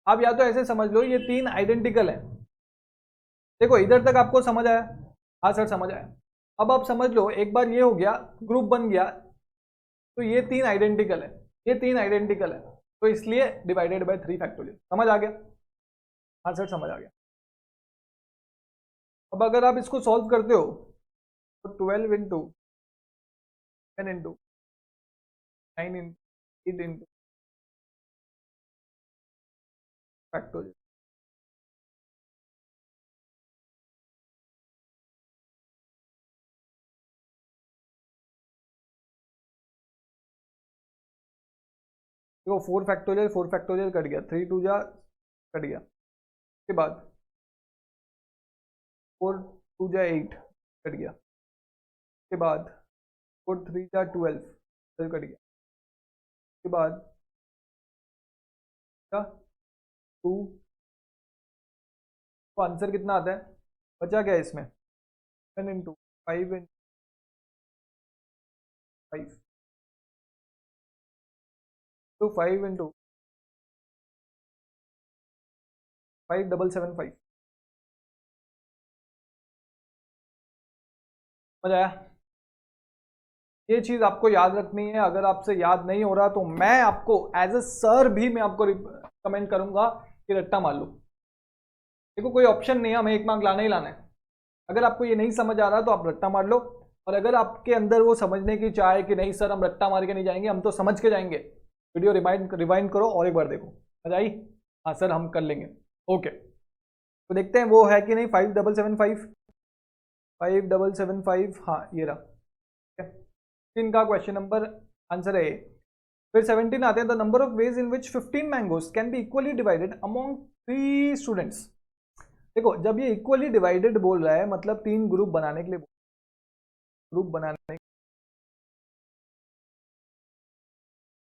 अब या तो ऐसे समझ लो ये 3 आइडेंटिकल है। देखो इधर तक आपको समझ आया? हाँ सर समझ आया। अब आप समझ लो, एक बार ये हो गया, ग्रुप बन गया, तो ये 3 आइडेंटिकल है, ये 3 आइडेंटिकल है, तो इसलिए डिवाइडेड बाय 3 फैक्टोरियल। समझ आ गया? हाँ सर समझ आ गया। अब अगर आप इसको सॉल्व करते हो तो 12 into 10 into 9 into 8 into factorial, देखो 4 फैक्टोरियल कट गया, 3 2 जा कट गया, उसके बाद 4 2 जा 8 कट गया, उसके बाद 4 3 जा 12 कट गया, उसके बाद 2, तो आंसर कितना आता है, बचा क्या है इसमें, 10 इंटू 5 इंटू 5, तो 5 इंटू 5775। समझ आया? ये चीज आपको याद रखनी है। अगर आपसे याद नहीं हो रहा तो मैं आपको एज ए सर भी मैं आपको कमेंट करूंगा कि रट्टा मार लो। देखो कोई ऑप्शन नहीं है, हमें 1 मार्क लाना ही लाना है। अगर आपको ये नहीं समझ आ रहा तो आप रट्टा मार लो, और अगर आपके अंदर वो समझने की चाह है कि नहीं सर हम रट्टा मार के नहीं जाएंगे, हम तो समझ के जाएंगे, वीडियो रिवाइंड करो और एक बार देखो। समझ आई? हाँ सर हम कर लेंगे। ओके, तो देखते हैं वो है कि नहीं। 5775 5775, हाँ ये रहा। का क्वेश्चन नंबर आंसर है। फिर 17 आते हैं, the number of ways in which 15 mangoes can be equally divided among 3 students. देखो जब ये इक्वली डिवाइडेड बोल रहा है मतलब 3 ग्रुप बनाने के लिए, ग्रुप बनाने,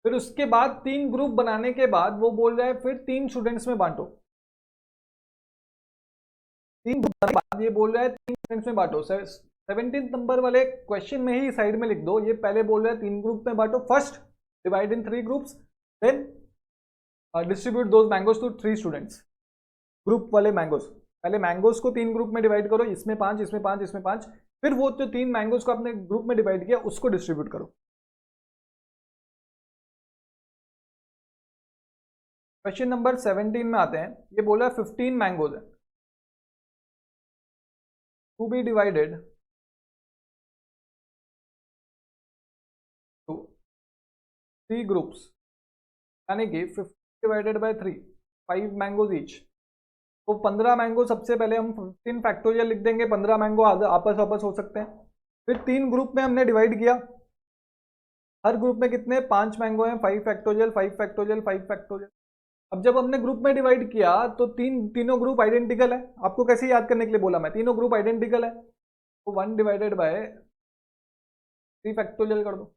फिर उसके बाद 3 ग्रुप बनाने के बाद वो बोल रहा है फिर 3 स्टूडेंट्स में बांटो। 3 ग्रुप बनाने के बाद ये बोल रहा है 3 स्टूडेंट्स में बांटो। 17 नंबर वाले क्वेश्चन में ही साइड में लिख दो, ये पहले बोल रहा है 3 ग्रुप में बांटो, first divide in 3 groups, then distribute those mangoes to 3 students. Group वाले मैंगोज, पहले मैंगोज को 3 ग्रुप में डिवाइड करो, इसमें 5 इसमें 5 इसमें 5, फिर वो जो 3 मैंगोज को आपने ग्रुप में डिवाइड किया उसको डिस्ट्रीब्यूट करो। क्वेश्चन नंबर 17 में आते हैं, ये बोला 15 मैंगोज है to be divided to 3 groups, यानी कि 50 डिवाइडेड बाय 3, 5 मैंगोज ईच। तो 15 मैंगो सबसे पहले हम 15 फैक्टोरियल लिख देंगे, 15 मैंगो आपस आपस हो सकते हैं। फिर 3 ग्रुप में हमने डिवाइड किया, हर ग्रुप में कितने 5 मैंगो हैं, 5 फैक्टोरियल 5 फैक्टोरियल 5 फैक्टोरियल। अब जब हमने ग्रुप में डिवाइड किया तो तीनों ग्रुप आइडेंटिकल है। आपको कैसे याद करने के लिए बोला मैं, तीनों ग्रुप आइडेंटिकल है, तो 1 डिवाइडेड बाय 3 फैक्टोरियल कर दो।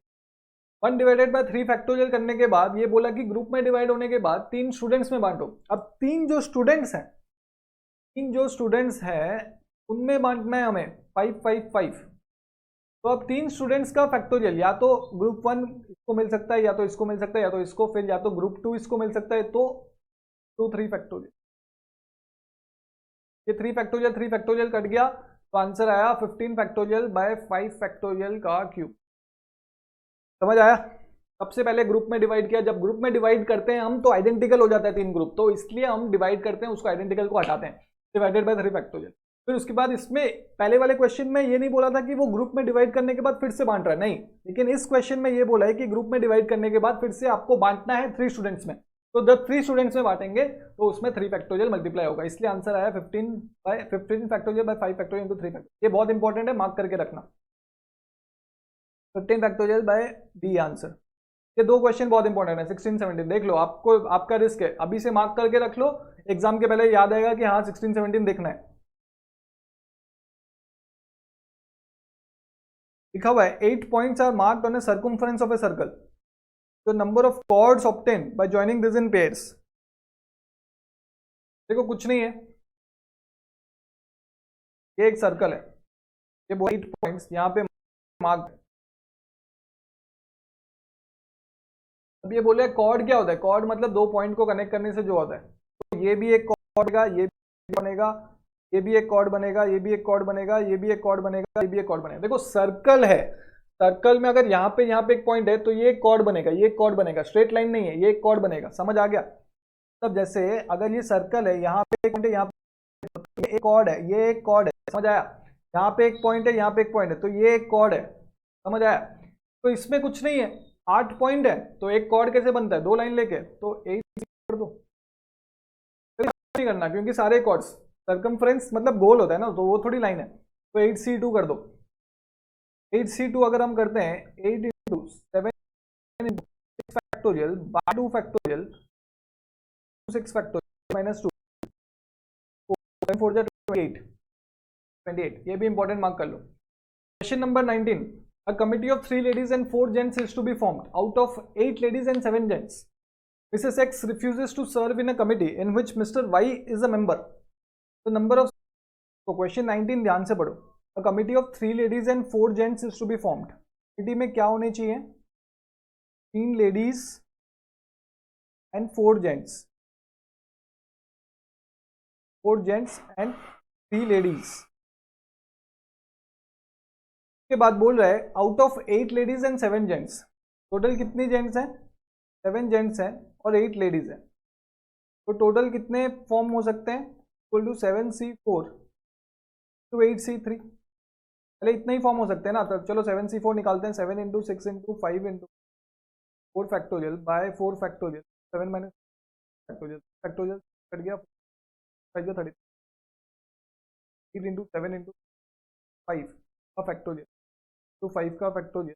1 डिवाइडेड बाय 3 फैक्टोरियल करने के बाद ये बोला कि ग्रुप में डिवाइड होने के बाद 3 स्टूडेंट्स में बांटो। अब 3 जो स्टूडेंट्स हैं उनमें बांटना है हमें 5 5 5। तो अब 3 स्टूडेंट्स का फैक्टोरियल या तो ग्रुप 1 इसको मिल सकता है, या तो इसको मिल सकता है, या तो इसको, फिर या तो ग्रुप 2 इसको मिल सकता है, तो 2 3 फैक्टोरियल। ये 3 फैक्टोरियल कट गया, तो आंसर आया 15 फैक्टोरियल बाय 5 फैक्टोरियल का क्यूब। समझ आया? सबसे पहले ग्रुप में डिवाइड किया, जब ग्रुप में डिवाइड करते हैं हम तो आइडेंटिकल हो जाता है 3 ग्रुप, तो इसलिए हम डिवाइड करते हैं, उसको आइडेंटिकल को हटाते हैं, डिवाइडेड बाय 3 फैक्टोरियल। फिर उसके बाद इसमें पहले वाले क्वेश्चन में ये नहीं बोला था कि वो ग्रुप में डिवाइड करने के बाद फिर से बांट रहा है, नहीं, लेकिन इस क्वेश्चन में ये बोला है कि ग्रुप में डिवाइड करने के बाद फिर से आपको बांटना है 3 स्टूडेंट्स में। तो जब 3 स्टूडेंट्स में बांटेंगे तो उसमें 3 फैक्टोरियल मल्टीप्लाई होगा, इसलिए आंसर आया 15 factorial by 5 factorial into 3 factorial. ये बहुत इंपॉर्टेंट है, मार्क करके रखना। 15 फैक्टोरियल बाय डी आंसर। ये दो क्वेश्चन बहुत इंपॉर्टेंट है, 16 17 देख लो, आपको आपका रिस्क है, अभी से मार्क करके रख लो, एग्जाम के पहले याद आएगा कि हाँ 16 17 देखना है। लिखा हुआ है 8 points are marked on a circumference of a circle, the number of chords obtained by joining this in pairs. देखो कुछ नहीं है, ये एक सर्कल है, ये 8 पॉइंट्स यहाँ पे मार्क्ड। अब ये बोले कॉर्ड क्या होता है, कॉर्ड मतलब दो पॉइंट को कनेक्ट करने से जो होता है, तो ये भी एक कॉर्ड बनेगा, ये भी बनेगा, ये भी एक कॉर्ड बनेगा, ये भी एक कॉर्ड बनेगा, ये भी एक कॉर्ड बनेगा, ये भी एक कॉर्ड बनेगा। देखो सर्कल है, सर्कल में अगर यहाँ पे एक पॉइंट है तो ये एक कॉर्ड बनेगा, ये एक कॉर्ड बनेगा, स्ट्रेट लाइन नहीं है, ये एक कॉर्ड बनेगा, समझ आ गया। तब जैसे अगर ये सर्कल है, यहाँ पे एक पॉइंट है, यहाँ पे एक कॉर्ड है, ये एक कॉर्ड है, समझ आया। यहाँ पे एक पॉइंट है, यहाँ पे एक पॉइंट है, तो ये एक कॉर्ड है, समझ आया। तो इसमें कुछ नहीं है, 8 पॉइंट है, तो एक कॉर्ड कैसे बनता है, दो लाइन लेके, तो 8 कर दो, नहीं करना क्योंकि सारे कॉर्ड्स, सर्कमफ्रेंस मतलब गोल होता है ना, तो वो थोड़ी लाइन है, तो 8c2 कर दो। 8c2 अगर हम करते हैं 8 into 7 into 6 factorial by 2 factorial 6 factorial minus 2 4 28, ये भी इंपॉर्टेंट मार्क कर लो। Question number 19, a committee of 3 ladies and 4 gents is to be formed out of 8 ladies and 7 gents. Mrs. X refuses to serve in a committee in which Mr. Y is a member. The number of, तो question 19 ध्यान से पढ़ो। A committee of 3 ladies and 4 gents is to be formed. Committee में क्या होने चाहिए, 3 ladies and 4 gents, 4 gents and 3 ladies के बाद बोल रहा है out of 8 ladies and 7 gents, total कितने जेंट्स हैं, 7 जेंट्स हैं और 8 लेडीज हैं, तो टोटल कितने फॉर्म हो सकते हैं, equal to 7c4 to 8c3, पहले इतना ही फॉर्म हो सकते हैं ना, तो चलो 7c4 निकालते हैं, 7 into 6 into 5 into 4 factorial by 4 factorial 7 minus factorial, factorial cut गया, 5 जो 30 इंटू 7 इंटू 5 का फैक्टोरियल, तो 5 का फैक्टोरियल,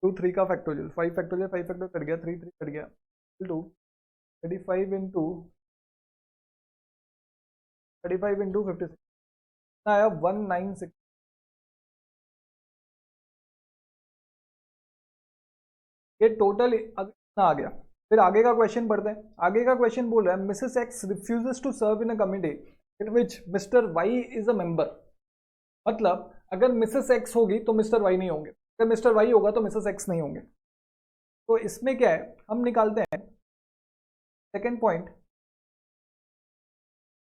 2 3 का फैक्टोरियल, 5 फैक्टोरियल 5 फैक्टोरियल कट गया, 3 3 कट गया, टू 35 इंटू 56 आया 196। ये टोटल इतना आ गया। फिर आगे का क्वेश्चन पढ़ते हैं। आगे का क्वेश्चन बोल रहा है Mrs X refuses to serve in a committee in which Mr Y is a member. मतलब अगर मिसेस एक्स होगी तो मिस्टर वाई नहीं होंगे, अगर मिस्टर वाई होगा तो मिसेस एक्स नहीं होंगे। तो इसमें क्या है, हम निकालते हैं second point,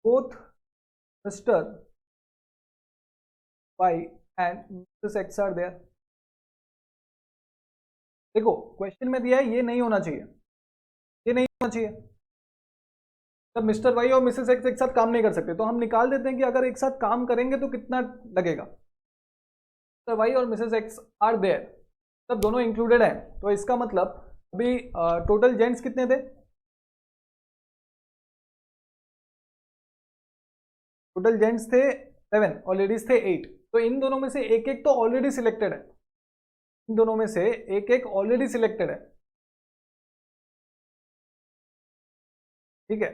both Mr Y and Mrs X are there. देखो क्वेश्चन में दिया है ये नहीं होना चाहिए, ये नहीं होना चाहिए, तब मिस्टर वाई और मिसेस एक्स एक साथ काम नहीं कर सकते, तो हम निकाल देते हैं कि अगर एक साथ काम करेंगे तो कितना लगेगा। मिस्टर वाई और मिसेस एक्स आर देयर, तब दोनों इंक्लूडेड हैं, तो इसका मतलब अभी टोटल जेंट्स कितने थे, टोटल जेंट्स थे 7 और लेडीज थे 8, तो इन दोनों में से एक एक तो ऑलरेडी सिलेक्टेड है, इन दोनों में से एक एक ऑलरेडी सिलेक्टेड है, ठीक है।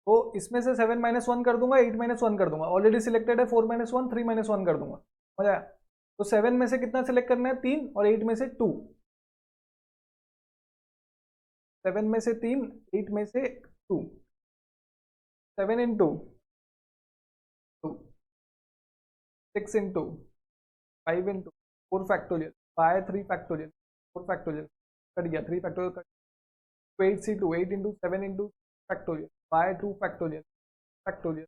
तो इसमें से 7 माइनस 1 कर दूंगा, 8 माइनस 1 कर दूंगा, ऑलरेडी सिलेक्टेड है, 4 माइनस 1 3 माइनस 1 कर दूंगा, मजा आया। तो 7 में से कितना सिलेक्ट करना है, 3, और 8 में से 2, 7 में से 3 8 में से 2, 7 into 2 6 into 5 into 4 factorial by 3 factorial 4 factorial cut गया, 3 factorial cut, 8c2 8 into 7 into factorial by 2 factorial factorial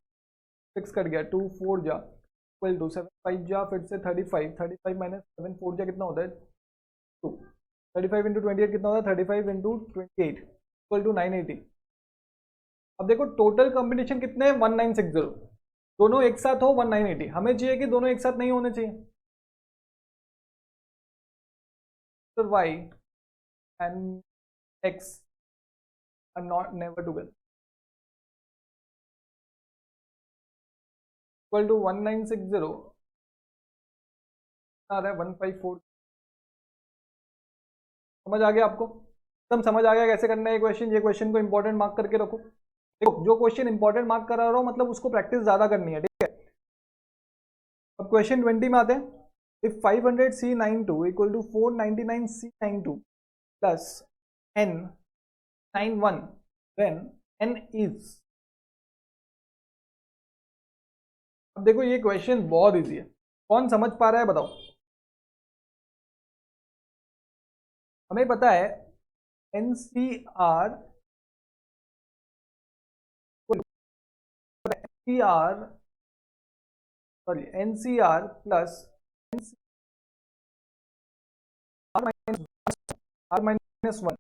6 cut गया, 2 4 जा इक्वल टू 7 5 जा फिर से 35 35 माइनस 7 4 जा कितना होता है 2, 35 इंटू 28 कितना होता है 35 इंटू 28 इक्वल टू 980। अब देखो टोटल कॉम्बिनेशन कितने हैं 1960, दोनों एक साथ हो 1980, हमें चाहिए कि दोनों एक साथ नहीं होने चाहिए, तो y and x are not never together, equal to 1960 आ रहा है 154 समझ आ गया आपको? एकदम समझ आ गया कैसे करना है ये क्वेश्चन को इंपॉर्टेंट मार्क करके रखो। देखो जो क्वेश्चन इंपॉर्टेंट मार्क करा रहा हो मतलब उसको प्रैक्टिस ज्यादा करनी है, ठीक है। अब क्वेश्चन 20 में आते हैं। If 500C92 equal to 499C92 plus N91 then N is. अब देखो ये क्वेश्चन बहुत इजी है, कौन समझ पा रहा है बताओ। हमें पता है NCR NCR sorry NCR plus R minus 1।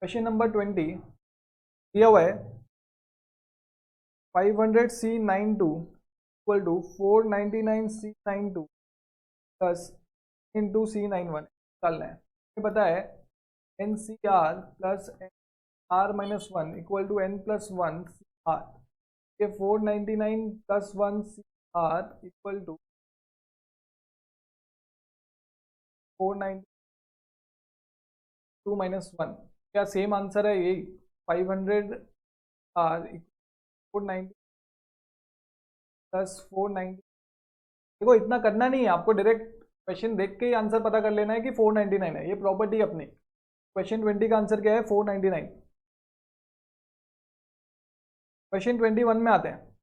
Question number 20 दिया हुआ है 500C92 equal to 499C92 plus into C91 निकालना है। हमें पता है NCR plus R minus 1 equal to N plus 1 CR। ये 499 plus 1 CR equal to 492 minus 1। क्या सेम आंसर है यही? 500 R 490 प्लस 490। देखो इतना करना नहीं है आपको, डायरेक्ट क्वेश्चन देख के ही आंसर पता कर लेना है कि 499 है, ये प्रॉपर्टी अपनी। क्वेश्चन 20 का आंसर क्या है? 499। क्वेश्चन 21 में आते हैं।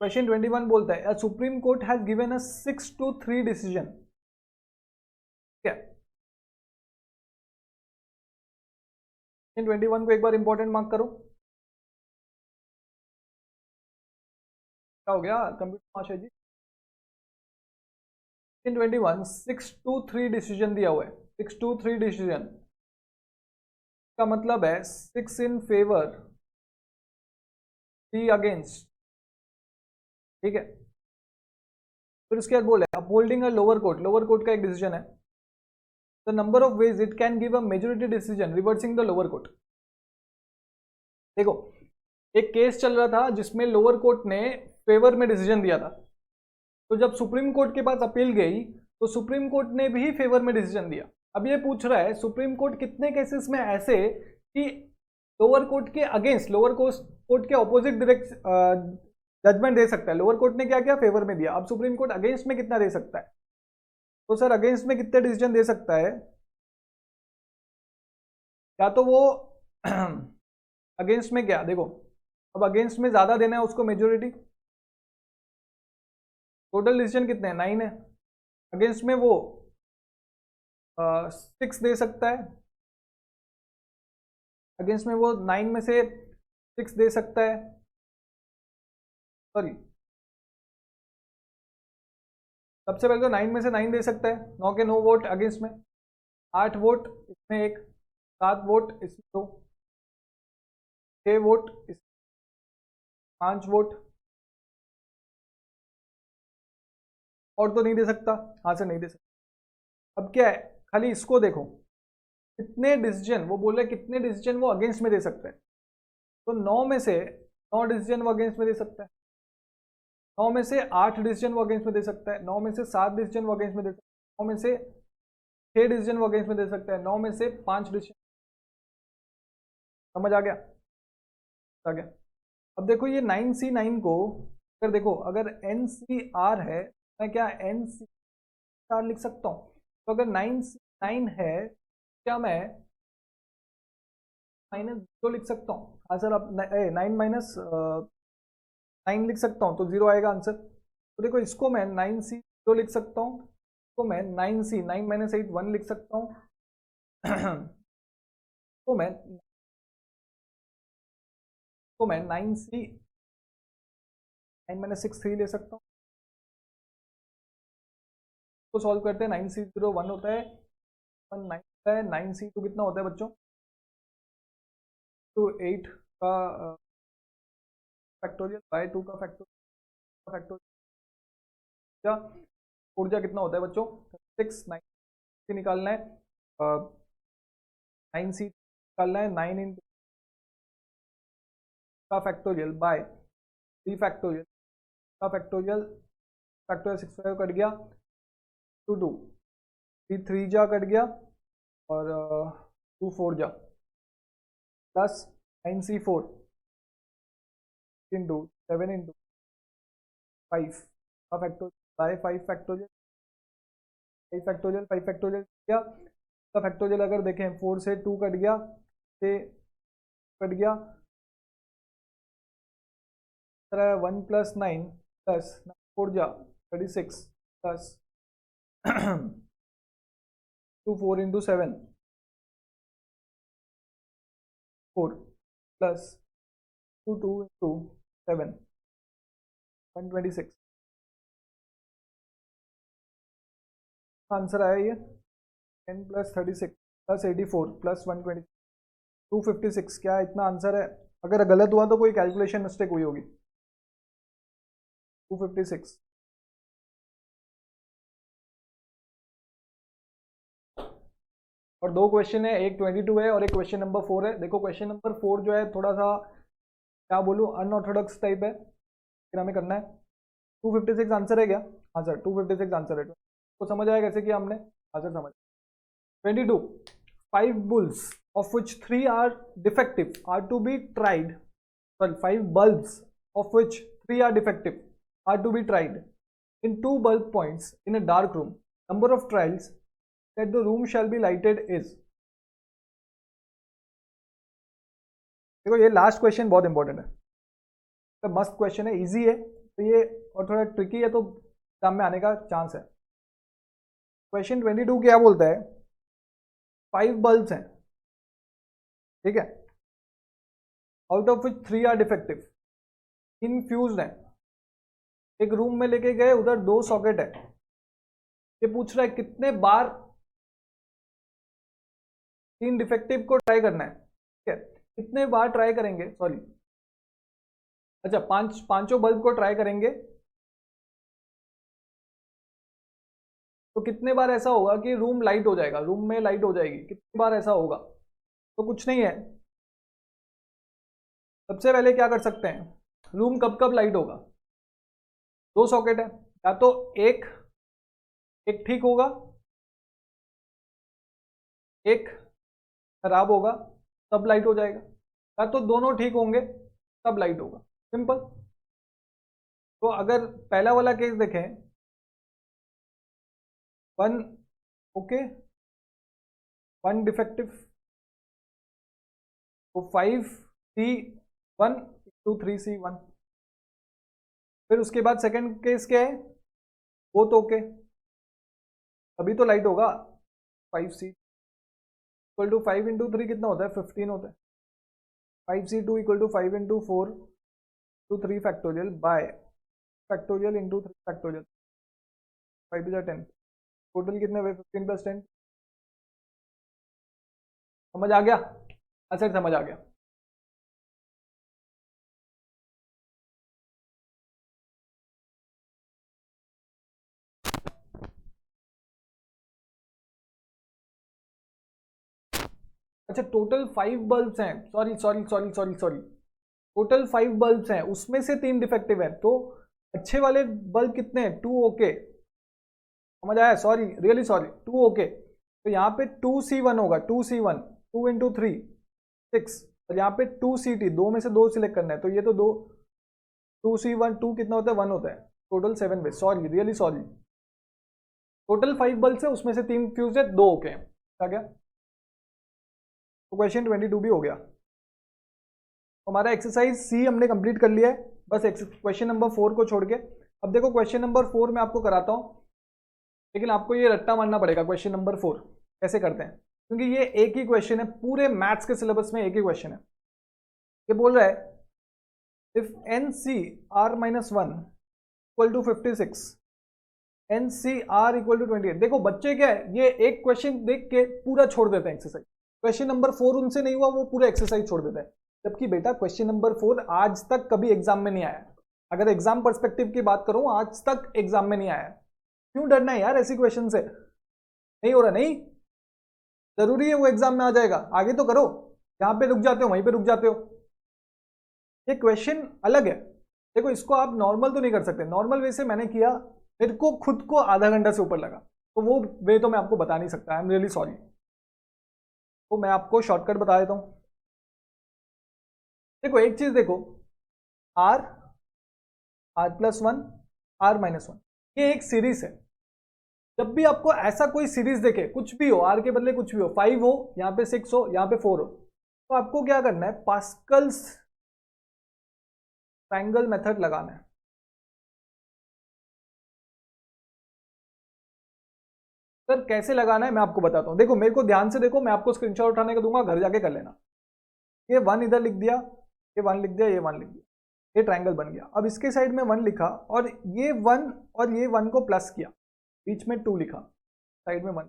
क्वेश्चन 21 बोलता है supreme court has given a 6-3 decision. क्या 21 को एक बार इंपॉर्टेंट मार्क करो। क्या हो गया कंप्यूटर मास्टर जी? 21 6-3 डिसीजन दिया हुआ है। 6-3 डिसीजन का मतलब है 6 इन फेवर 3 अगेंस्ट, ठीक है। फिर उसके बाद बोला upholding a lower court. Lower court का एक डिसीजन है। The number of ways it can give a majority decision reversing the lower court. देखो एक केस चल रहा था जिसमें लोअर कोर्ट ने फेवर में डिसीजन दिया था, तो जब सुप्रीम कोर्ट के पास अपील गई तो सुप्रीम कोर्ट ने भी फेवर में डिसीजन दिया। अब ये पूछ रहा है सुप्रीम कोर्ट कितने केसेस में ऐसे कि लोअर कोर्ट के अगेंस्ट, लोअर कोर्ट के ऑपोजिट डायरेक्ट जजमेंट दे सकता है। लोअर कोर्ट ने क्या किया? फेवर में दिया। अब सुप्रीम कोर्ट अगेंस्ट में कितना दे सकता है? तो सर अगेंस्ट में कितने डिसीजन दे सकता है? या तो वो अगेंस्ट में क्या, देखो अब अगेंस्ट में ज्यादा देना है उसको मेजोरिटी। टोटल डिसीजन कितने हैं? 9 है। अगेंस्ट में वो 6 दे सकता है। अगेंस्ट में वो 9 में से 6 दे सकता है, सॉरी सबसे पहले तो 9 में से 9 दे सकता है। 9 के 9 वोट अगेंस्ट में, 8 वोट इसमें, एक 7 वोट इसमें, 2 6 वोट इसमें, 5 वोट और तो नहीं दे सकता। हाँ से नहीं दे सकता। अब क्या है, खाली इसको देखो कितने डिसीजन वो बोल रहे, कितने डिसीजन वो अगेंस्ट में दे सकता है। तो 9 में से 9 डिसीजन वो अगेंस्ट में दे सकता है। 9 में से 8 डिसीजन वो अगेंस्ट में दे सकता है। 9 में से 7 डिसीजन वो अगेंस्ट में दे सकता है। 9 में से 6 डिसीजन वो अगेंस्ट में दे सकता है। 9 में से 5 डिसीजन। समझ आ गया? आ गया। अब देखो ये 9C9 को अगर देखो, अगर NCR है, मैं क्या NCR लिख सकता हूँ? तो अगर 9C9 है, क्या मैं -0 लिख सकता हूँ? हाँ सर, अब 9 माइनस 9 लिख सकता हूँ तो 0 आएगा आंसर। तो देखो इसको मैं 9C0 लिख सकता हूँ, तो मैं 9C 9 माइनस 8 1 लिख सकता हूँ। तो मैं 9C 9 माइनस 6 3 ले सकता हूँ। तो सॉल्व करते हैं। 9C0 1 होता है, 1 9 होता है। 9C2 कितना होता है बच्चों? तो 8 का फैक्टोरियल बाय 2 का फैक्टोरियल ऊर्जा कितना होता है बच्चों? 6 9 निकालना है, 9C निकालना है। 9 इन का फैक्टोरियल बाय 3 फैक्टोरियल का फैक्टोरियल 6 कट गया, 2 3 जा कट गया और 2 4 जा प्लस 9c4 इंटू 7 इंटू 5 का factorial by 5 factorial 5 factorial 5 factorial क्या का फैक्टोरियल अगर देखें 4 से 2 कट गया, से कट गया 1 प्लस 9 प्लस 4 जा 36 plus 2 4 into 7 4 plus 2 2 into 7 126 answer आया ये 10 प्लस 36 प्लस 84 प्लस 120 256 क्या इतना आंसर है? अगर गलत हुआ तो कोई कैलकुलेशन मिस्टेक हुई होगी। 256 और 2 क्वेश्चन है, एक 22 है और एक क्वेश्चन नंबर 4 है। देखो क्वेश्चन नंबर 4 जो है थोड़ा सा क्या बोलूँ अनऑर्थोडॉक्स टाइप है, फिर हमें करना है। 256 आंसर है क्या? हाँ सर 256 आंसर है। तो समझ आया कैसे किया हमने? हाँ सर समझ। 22 5 bulbs of which 3 are defective are to be tried, sorry 5 bulbs of which 3 are defective are to be tried in 2 bulb points in a dark room. Number of trials that the room shall be lighted is. देखो ये last question बहुत important है, तो मस्त question है, easy है तो ये, और थोड़ा ट्रिकी है तो एग्जाम में आने का चांस है। क्वेश्चन 22 क्या बोलता है? 5 बल्ब्स हैं, ठीक है, out of which 3 are defective, infused है। एक रूम में लेके गए, उधर 2 सॉकेट है। ये पूछ रहा है कितने बार 3 डिफेक्टिव को ट्राई करना है, ठीक है, कितने बार ट्राई करेंगे, सॉरी अच्छा पांचों बल्ब को ट्राई करेंगे तो कितने बार ऐसा होगा कि रूम लाइट हो जाएगा, रूम में लाइट हो जाएगी, कितनी बार ऐसा होगा? तो कुछ नहीं है। सबसे पहले क्या कर सकते हैं, रूम कब कब लाइट होगा? 2 सॉकेट है, या तो एक ठीक होगा, एक खराब होगा तब लाइट हो जाएगा, या तो दोनों ठीक होंगे तब लाइट होगा, सिंपल। तो अगर पहला वाला केस देखें, 1 ओके 1 डिफेक्टिव, तो 5C1 2 3C1। फिर उसके बाद सेकंड केस क्या है, वो तो ओके, अभी तो लाइट होगा। 5C इक्वल टू 5 इंटू 3 कितना होता है? 15 होता है। 5C2 equal to 5 into 4 two 3 factorial by factorial into 3 factorial, 5 10, total कितने हुए? 15 प्लस 10। समझ आ गया? अच्छा समझ आ गया। अच्छा टोटल 5 बल्ब्स हैं, सॉरी टोटल 5 बल्ब्स हैं, उसमें से 3 डिफेक्टिव हैं, तो अच्छे वाले बल्ब कितने हैं? 2 ओके, समझ आया? Sorry really sorry, 2 okay. तो यहाँ पे 2C1 होगा, 2C1 2 इंटू 3 6, और यहाँ पे 2CT, 2 में से 2 सिलेक्ट करना है, तो ये तो 2C1 2 कितना होता है? 1 होता है, total 7 way, sorry really sorry. Total 5 bulbs है, उसमें से 3 फ्यूज है, 2 ओके हैं, आ गया? तो क्वेश्चन 22 भी हो गया। हमारा एक्सरसाइज सी हमने कंप्लीट कर लिया है, बस क्वेश्चन नंबर 4 को छोड़ के। अब देखो क्वेश्चन नंबर 4 में आपको कराता हूं, लेकिन आपको ये रट्टा मारना पड़ेगा। क्वेश्चन नंबर 4 कैसे करते हैं, क्योंकि ये एक ही क्वेश्चन है, पूरे मैथ्स के सिलेबस में एक ही क्वेश्चन है। ये बोल रहा है if NCR-1 equal to 56, NCR equal to 28। देखो बच्चे क्या है, ये एक क्वेश्चन देख के पूरा छोड़ देते हैं एक्सरसाइज। क्वेश्चन नंबर 4 उनसे नहीं हुआ, वो पूरा एक्सरसाइज छोड़ देता है, जबकि बेटा क्वेश्चन नंबर 4 आज तक कभी एग्जाम में नहीं आया। अगर एग्जाम पर्सपेक्टिव की बात करूं, आज तक एग्जाम में नहीं आया। क्यों डरना है यार ऐसी क्वेश्चन से? नहीं हो रहा, नहीं जरूरी है वो एग्जाम में आ जाएगा, आगे तो करो। जहां पे रुक जाते हो वहीं पे रुक जाते हो। ये क्वेश्चन अलग है। देखो इसको आप नॉर्मल तो नहीं कर सकते, नॉर्मल वे से मैंने किया, मेरे को खुद को आधा घंटा से ऊपर लगा, तो वो वे तो मैं आपको बता नहीं सकता, आई एम रियली सॉरी। तो मैं आपको शॉर्टकट बता देता हूँ। देखो एक चीज देखो, आर, r+1, r-1, ये एक सीरीज है। जब भी आपको ऐसा कोई सीरीज देखे, कुछ भी हो, आर के बदले कुछ भी हो, 5 हो, यहाँ पे 6 हो, यहाँ पे 4 हो, तो आपको क्या करना है, पास्कल्स ट्रायंगल मेथड लगाना है। सर कैसे लगाना है मैं आपको बताता हूँ। देखो मेरे को ध्यान से देखो, मैं आपको स्क्रीनशॉट उठाने का दूंगा, घर जाके कर लेना। ये 1 इधर लिख दिया, ये 1 लिख दिया, ये 1 लिख दिया, ये ट्रायंगल बन गया। अब इसके साइड में 1 लिखा और ये 1 और ये 1 को प्लस किया, बीच में 2 लिखा, साइड में 1,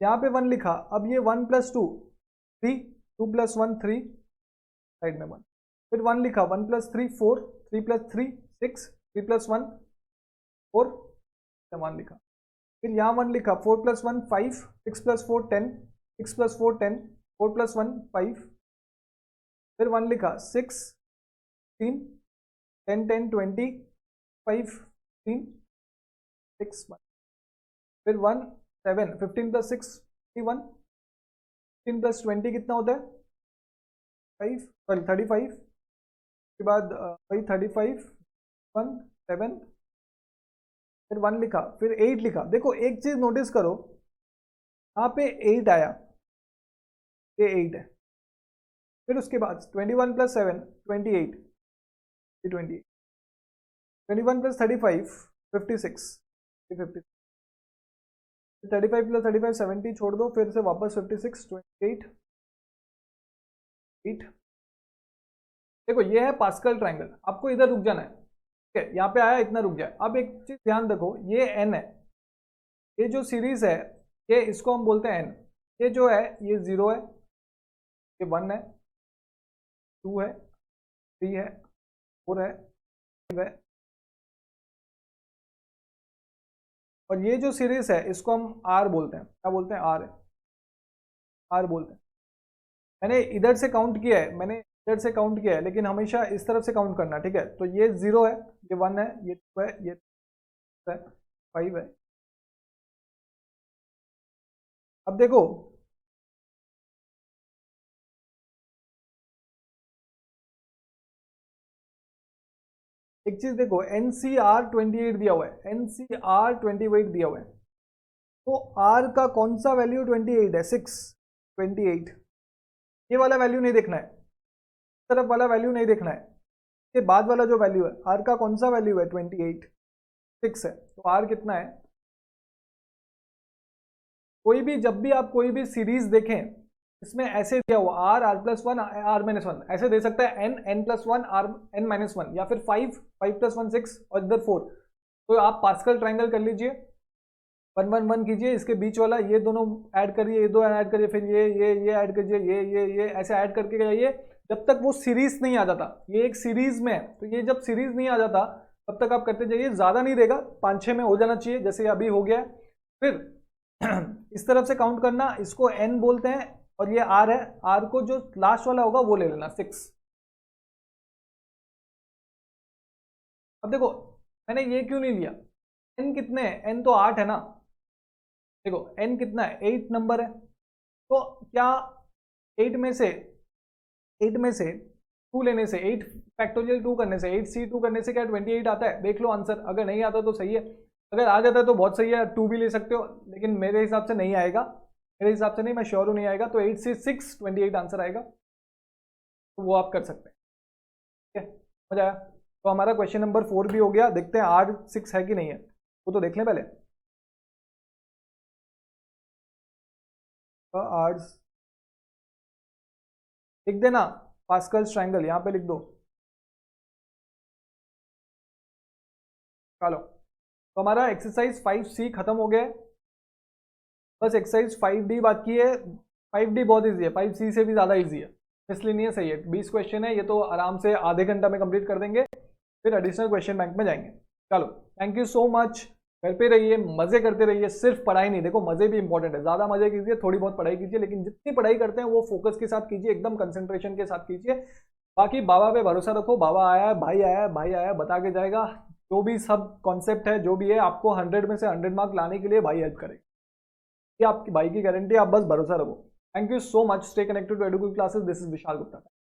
यहाँ पे 1 लिखा। अब ये 1 + 2 3, 2 + 1 3, साइड में 1, फिर 1 लिखा, 1 + 3 4, 3 + 3 6, 3 + 1 4, 1 लिखा, फिर यहाँ 1 लिखा, 4 + 1 5, 6 + 4 10, 6 + 4 10, 4 + 1 5, फिर 1 लिखा, 6 3 10 10 20 5 3 6 1, फिर 1 7, 15 + 6 21, 15 + 20 कितना होता है 5, सॉरी 35, उसके बाद वही 35 1 7, फिर 1 लिखा, फिर 8 लिखा। देखो एक चीज नोटिस करो, यहाँ पे 8 आया, ये 8 है, फिर उसके बाद 21 + 7 28, ये 28, 21 + 35 56, ये 50, 35 + 35 70, छोड़ दो, फिर से वापस 56 28 8। देखो ये है पास्कल ट्रायंगल, आपको इधर रुक जाना है, ठीक है, यहाँ पे आया इतना रुक जाए। अब एक चीज ध्यान रखो, ये n है, ये जो सीरीज है, ये इसको हम बोलते हैं n। ये जो है ये 0 है, ये 1 है, 2 है, 3 है, 4 है, 5 है, और ये जो सीरीज है इसको हम r बोलते हैं। क्या बोलते हैं, r है, r बोलते हैं। मैंने इधर से काउंट किया है, मैंने इधर से काउंट किया है, लेकिन हमेशा इस तरफ से काउंट करना, ठीक है। तो ये 0 है, ये 1 है, ये 2 है, ये 3 है, 5 है। अब देखो एक चीज देखो, NCR 28 दिया हुआ है, NCR 28 दिया हुआ है, तो R का कौन सा वैल्यू 28 है, 6 28, ये वाला वैल्यू नहीं देखना है, इस तरफ वाला वैल्यू नहीं देखना है, इसके बाद वाला जो वैल्यू है, R का कौन सा वैल्यू है 28, 6 है, तो R कितना है। कोई भी, जब भी आप कोई भी सीरीज देखें, इसमें ऐसे दिया हुआ r+1 r-1, ऐसे दे सकता है n+1 n-1, या फिर 5 + 1 6 और इधर 4। तो आप पास्कल ट्रायंगल कर लीजिए, 1 1 1 कीजिए, इसके बीच वाला ये दोनों ऐड करिए, ये दो ऐड करिए, फिर ये ऐड कीजिए, ये ऐसे ऐड करके जाइए जब तक वो सीरीज नहीं आ जाता। ये एक सीरीज में है, तो ये जब सीरीज नहीं आ जाता तब तक आप करते जाइए, ज्यादा नहीं देगा, 5-6 में हो जाना चाहिए, जैसे अभी हो गया। फिर इस तरफ से काउंट करना, इसको n बोलते हैं, और ये r है, r को जो लास्ट वाला होगा वो ले लेना 6। अब देखो मैंने ये क्यों नहीं लिया, n कितने हैं, n तो 8 है ना, देखो n कितना है, 8 नंबर है, तो क्या 8 में से 2 लेने से, 8 फैक्टोरियल 2 करने से, 8c2 करने से क्या 28 आता है, देख लो आंसर। अगर नहीं आता तो सही है, अगर आ जाता है तो बहुत सही है, 2 भी ले सकते हो, लेकिन मेरे हिसाब से नहीं आएगा, मेरे हिसाब से नहीं, मैं श्योर हूँ नहीं आएगा, तो 8 से 6 28 आंसर आएगा, तो वो आप कर सकते हैं, ठीक है, हो जाएगा। तो हमारा क्वेश्चन नंबर 4 भी हो गया। देखते हैं R6 है कि नहीं है, वो तो देख लें पहले। R लिख देना, पास्कल ट्रायंगल यहाँ पे लिख दो, चलो। तो हमारा एक्सरसाइज 5C खत्म हो गया है, बस एक्सरसाइज 5D बाकी है। 5D बहुत ईजी है, 5C से भी ज़्यादा ईजी है, इसलिए नहीं है, सही है। 20 क्वेश्चन है, ये तो आराम से आधे घंटा में कंप्लीट कर देंगे, फिर एडिशनल क्वेश्चन बैंक में जाएंगे। चलो थैंक यू सो मच, घर पे रहिए, मजे करते रहिए, सिर्फ पढ़ाई नहीं, देखो मजे भी इंपॉर्टेंट है, ज़्यादा मजे कीजिए, थोड़ी बहुत पढ़ाई कीजिए, लेकिन जितनी पढ़ाई करते हैं वो फोकस के साथ कीजिए, एकदम कंसंट्रेशन के साथ कीजिए। बाकी बाबा पे भरोसा रखो, बाबा आया है, भाई आया है, भाई आया है, बता के जाएगा। जो भी सब कॉन्सेप्ट है, जो भी है, आपको 100 में से 100 मार्क लाने के लिए भाई हेल्प करेगा। ये आपकी भाई की गारंटी, आप बस भरोसा रखो। Thank you so much. Stay connected to Edukul classes. This is Vishal Gupta.